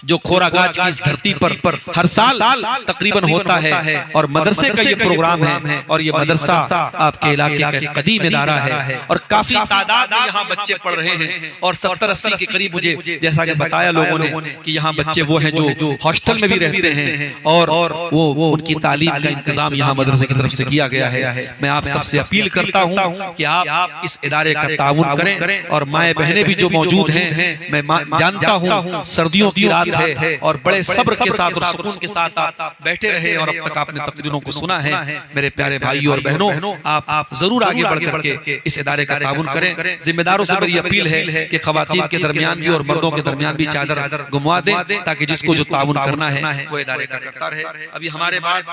जो खोरागाज की इस धरती पर हर साल तकरीबन होता है, और मदरसे का ये प्रोग्राम है, और ये मदरसा आपके इलाके का कदीम इदारा है, और काफी तादाद में यहाँ बच्चे पढ़ रहे हैं, और 70-80 के करीब, मुझे जैसा कि बताया लोगों ने कि यहाँ बच्चे वो हैं जो हॉस्टल में भी रहते हैं, और वो उनकी तालीम का इंतजाम यहाँ मदरसे की तरफ से किया गया है। मैं आप सबसे अपील करता हूँ कि आप इस इदारे का ताउन करें, और माए बहनें भी जो मौजूद हैं, मैं जानता हूँ सर्दियों की रात है और बड़े सब्र के साथ और सुकून के साथ आप बैठे रहे, और अब तक आपने तकरीरों को सुना है। मेरे प्यारे भाइयों और बहनों, आप जरूर आगे बढ़ करके इस इदारे का ताउन करें। जिम्मेदारों से मेरी अपील है कि खवातीन के दरमियान भी और मर्दों के दरमियान भी चादर घुमवा दें, ताकि जिसको जो ताउन करना है वो इदारे का करता रहे। अभी हमारे बाद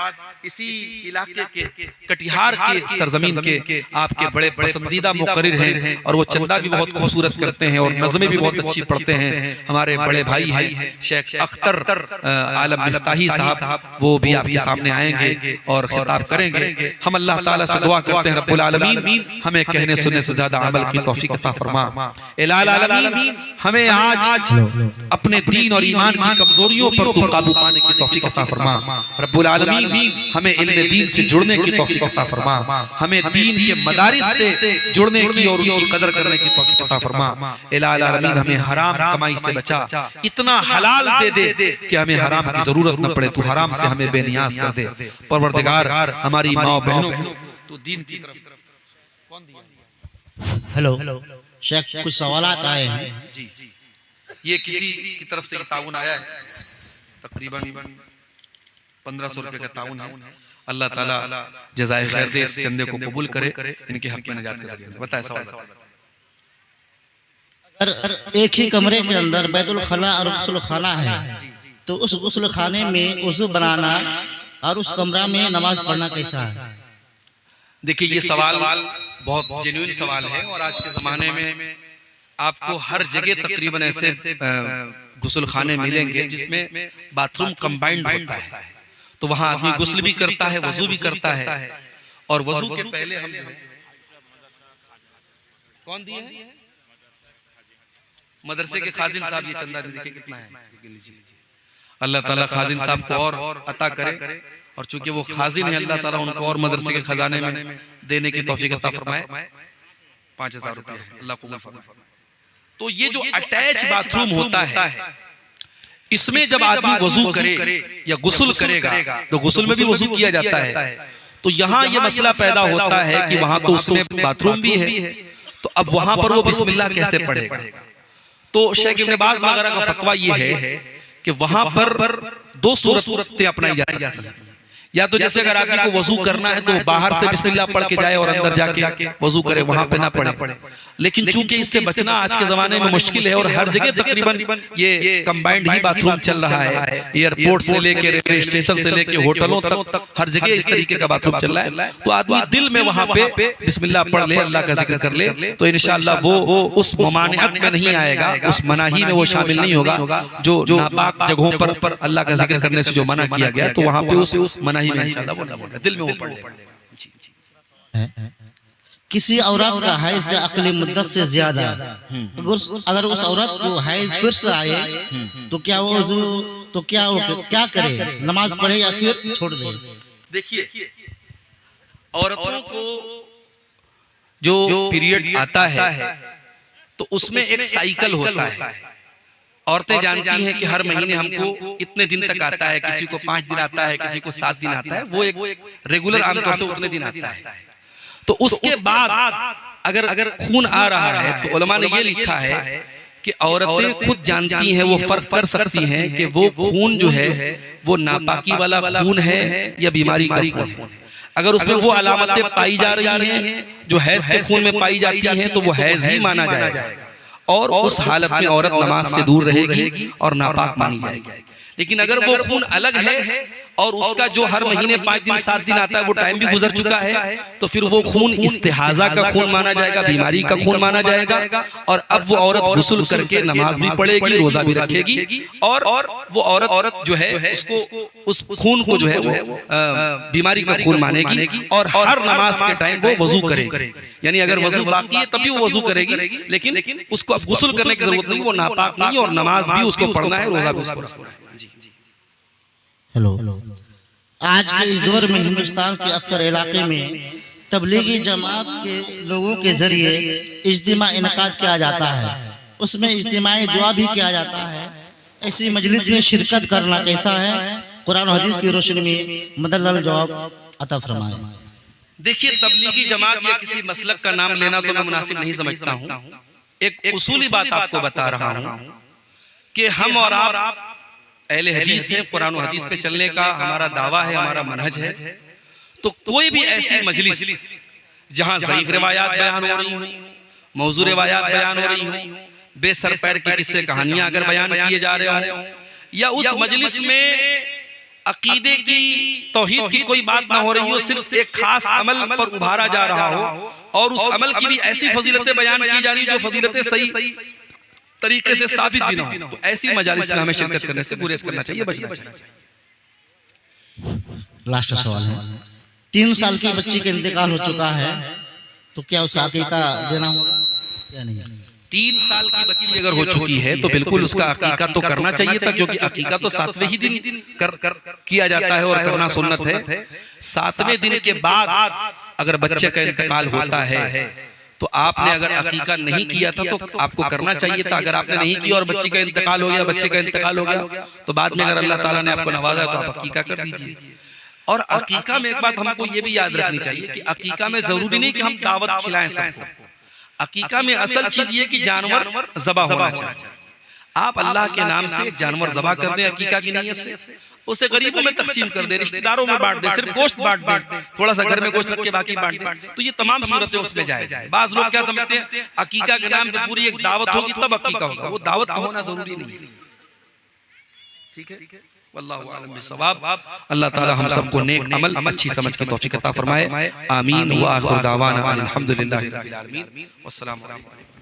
इसी इलाके के कटिहार के सरजमीन के आपके बड़े पसंदीदा मुकर्रिर हैं, और वो चंदा भी बहुत खूबसूरत करते हैं और नज़में भी बहुत अच्छी पढ़ते हैं। हमारे बड़े भाई हैं शेख अख्तर आलम मिफ्ताही साहब, वो भी आपके सामने आएंगे और खिताब करेंगे। हम अल्लाह ताला से दुआ करते हैं रब्बुल आलमीन हमें कहने सुनने से ज्यादा अमल की तौफीक अता फरमा। इलाल आलमीन हमें आज अपने दीन और ईमान की कमजोरियों पर तू काबू पाने की तौफीक अता फरमा। रब्बुल आलमीन हमें इल्म दीन से जुड़ने की तौफीक अता फरमा, हमें दीन के मदारिस से जुड़ने की और उनकी कदर करने की तौफीक अता फरमा। इलाल आलमीन हमें हराम कमाई से बचा, इतना हलाल दे दे कि हमें हराम की जरूरत न पड़े, तू हराम से हमें बेनियाज कर दे। परवरदिगार हमारी माँ बहनों तू दीन की तरफ कौन दिया? हेलो शेख, कुछ सवालात आए हैं जी। ये किसी की तरफ से ताउन आया है, तकरीबन 1500 रुपए का ताउन है। अल्लाह ताला जज़ाए खैर दे, इस चंदे को कबूल करे, इनके हक में नजात का जरिया बताए। सवाल अगर एक ही कमरे के अंदर बैतुल खला और गुस्ल खाना है, तो उस गुस्ल खाने में वुज़ू बनाना और उस कमरा में नमाज पढ़ना कैसा है? देखिए, ये सवाल बहुत जेन्युइन सवाल है, और आज के जमाने में आपको हर जगह तकरीबन ऐसे गुस्ल खाने मिलेंगे जिसमें बाथरूम कंबाइंड होता है, तो वहां आदमी गुस्ल भी करता है, वजू भी करता है, और वजू के पहले हम जो है कौन दिए हैं? मदरसे के खाजिन साहब, ये चंदा देखिए कितना है। अल्लाह ताला खाजिन साहब को और अता करे, और चूंकि वो खाजिन है, अल्लाह ताला उनको और मदरसे के खजाने में देने की तौफीक अता फरमाए। 5000 रुपए अल्लाह कबूल फरमाए। तो ये जो अटैच बाथरूम होता है, इसमें जब आदमी वजू करे या गुस्ल करेगा, तो गुस्ल में भी वजू किया जाता है, तो यहाँ ये मसला पैदा होता है कि वहां तो उसमें बाथरूम भी है, तो अब वहां पर वो बिस्मिल्लाह कैसे पढ़ेगा? तो शेख इब्न बाज़ वगैरह का फतवा ये है कि वहां पर 2 सूरतें अपनाई जा सकती हैं। या तो जैसे अगर आदमी को वजू करना है तो बाहर से बिस्मिल्लाह पढ़ के जाए और अंदर जाके वजू करे, वहां पे ना पढ़े। लेकिन चूंकि इससे बचना आज के जमाने में मुश्किल है और हर जगह तकरीबन ये कंबाइंड ही बाथरूम चल रहा है, एयरपोर्ट से लेके रेलवे स्टेशन से लेके होटलों तक हर जगह इस तरीके का बाथरूम चल रहा है। तो आदमी दिल में वहां पे बिस्मिल्लाह पढ़ ले, अल्लाह का जिक्र कर ले, तो इंशाअल्लाह वो उस ममानियत में नहीं आएगा, उस मनाही में वो शामिल नहीं होगा जो नापाक जगहों पर अल्लाह का जिक्र करने से जो मना किया गया, तो वहां पे उस मनाही में इंशाअल्लाह वो नहीं होगा, दिल में वो पढ़ लेगा। किसी औरत का हैज या अक्ली मुद्दत से ज्यादा अगर उस औरत को हैज फिर से आए तो क्या वो क्या करे, नमाज पढ़े या फिर छोड़ दे? देखिए, औरतों को जो पीरियड आता है तो उसमें एक साइकिल होता है। औरतें जानती हैं कि हर महीने हमको इतने दिन तक आता है, किसी को 5 दिन आता है, किसी को 7 दिन आता है, वो एक रेगुलर आमतौर से उतने दिन आता है। तो उसके बाद अगर खून आ रहा है तो उलमा ने ये लिखा है कि औरतें खुद जानती हैं, वो फर्क कर सकती हैं कि वो खून जो है वो नापाकी वाला खून है या बीमारी का खून है। अगर उसमें वो अलामतें पाई जा रही हैं जो हैज के खून में पाई जाती हैं तो वो हैज ही माना जाएगा और उस हालत में औरत नमाज से दूर रहेगी और नापाक मानी जाएगी। लेकिन अगर वो खून अलग है और उसका जो हर महीने 5 दिन 7 दिन आता है वो टाइम भी गुजर चुका है, तो फिर वो खून इस्तिहाजा का खून माना जाएगा, बीमारी का खून माना जाएगा। और अब वो औरत गुस्ल करके नमाज भी पढ़ेगी, रोजा भी रखेगी और वो औरत जो है उसको उस खून को जो है वो बीमारी का खून मानेगी और हर नमाज के टाइम वो वजू करेगी। यानी अगर वजू बाकी है तभी वो वजू करेगी, लेकिन उसको अब गुस्ल करने की जरूरत नहीं, वो नापाक नहीं और नमाज भी उसको पढ़ना है, रोजा भी उसको रखना है। हेलो, आज के इस दौर में हिंदुस्तान के अक्सर इलाके में तबलीगी जमात के लोगों के जरिए इज्तिमा इनकाद किया जाता है, उसमें इज्तिमाई दुआ भी किया जाता है। ऐसी मजलिस में शिरकत करना कैसा है? कुरान और हदीस की रोशनी में मुदल्लल जवाब अता फरमाएं। देखिए, तबलीगी जमात या किसी मसलक का नाम लेना तो मैं मुनासिब नहीं समझता हूँ। एक उसूली बात आपको बता रहा हूँ कि हम और आप अहले हदीस है, कुरान और हदीस पे चलने का हमारा दावा है, हमारा मनहज है। तो कोई भी ऐसी मजलिस जहां ज़ईफ रिवायात बयान हो रही हो, मौजू रिवायात बयान हो रही हो, बेसर पैर की किस्से कहानियां अगर बयान किए जा रहे हो, या उस मजलिस में अकीदे की तौहीद की कोई बात ना हो रही हो, सिर्फ एक खास अमल पर उभारा जा रहा हो और उस अमल की भी ऐसी फजीलतें बयान की जा रही जो फजीलतें सही तरीके से साबित भी ना हो, तो ऐसी मजालिस में हमें शिरकत करने से गुरेज करना चाहिए, बचना चाहिए। लास्ट सवाल है, 3 साल की बच्ची का इंतकाल हो चुका है तो क्या उसका अकीका देना होगा या नहीं? 3 साल की बच्ची अगर हो चुकी है तो बिल्कुल उसका अकीका तो करना चाहिए था, क्योंकि अकीका तो 7वें ही दिन किया जाता है और करना सुन्नत है। 7वें दिन के बाद अगर बच्चे का इंतकाल होता है तो आपने अगर अकीका नहीं किया था तो आपको करना चाहिए था। अगर आपने नहीं किया और बच्ची का इंतकाल हो गया, बच्चे का इंतकाल हो गया, तो बाद में अगर अल्लाह ताला ने आपको नवाजा तो आप अकीका कर दीजिए। और अकीका में एक बात हमको ये भी याद रखनी चाहिए कि अकीका में जरूरी नहीं कि हम दावत खिलाएं सबको। अकीका में असल चीज ये कि जानवर ज़बा होना चाहिए। आप अल्लाह के नाम से एक जानवर ज़बा कर दें अकीका की नीयत से, उसे गरीबों में तकसीम कर दे, रिश्तेदारों में बांट दे, सिर्फ गोश्त बांट दे, थोड़ा सा घर में गोश्त रख के बाकी बांट दे, तो ये तमाम सूरतें उसमें जायज़ है। बाज़ लोग क्या समझते हैं अकीका के नाम पे पूरी एक दावत होगी तब अकीका होगा, वो दावत का होना जरूरी नहीं है। ठीक है, वल्लाहु आलम बिस्सवाब। अल्लाह ताला हम सबको नेक अमल अच्छी समझ की तौफीक अता फरमाए। आमीन व आखिर दावाना अल्हम्दुलिल्लाहि रब्बिल आलमीन। वस्सलामु अलैकुम।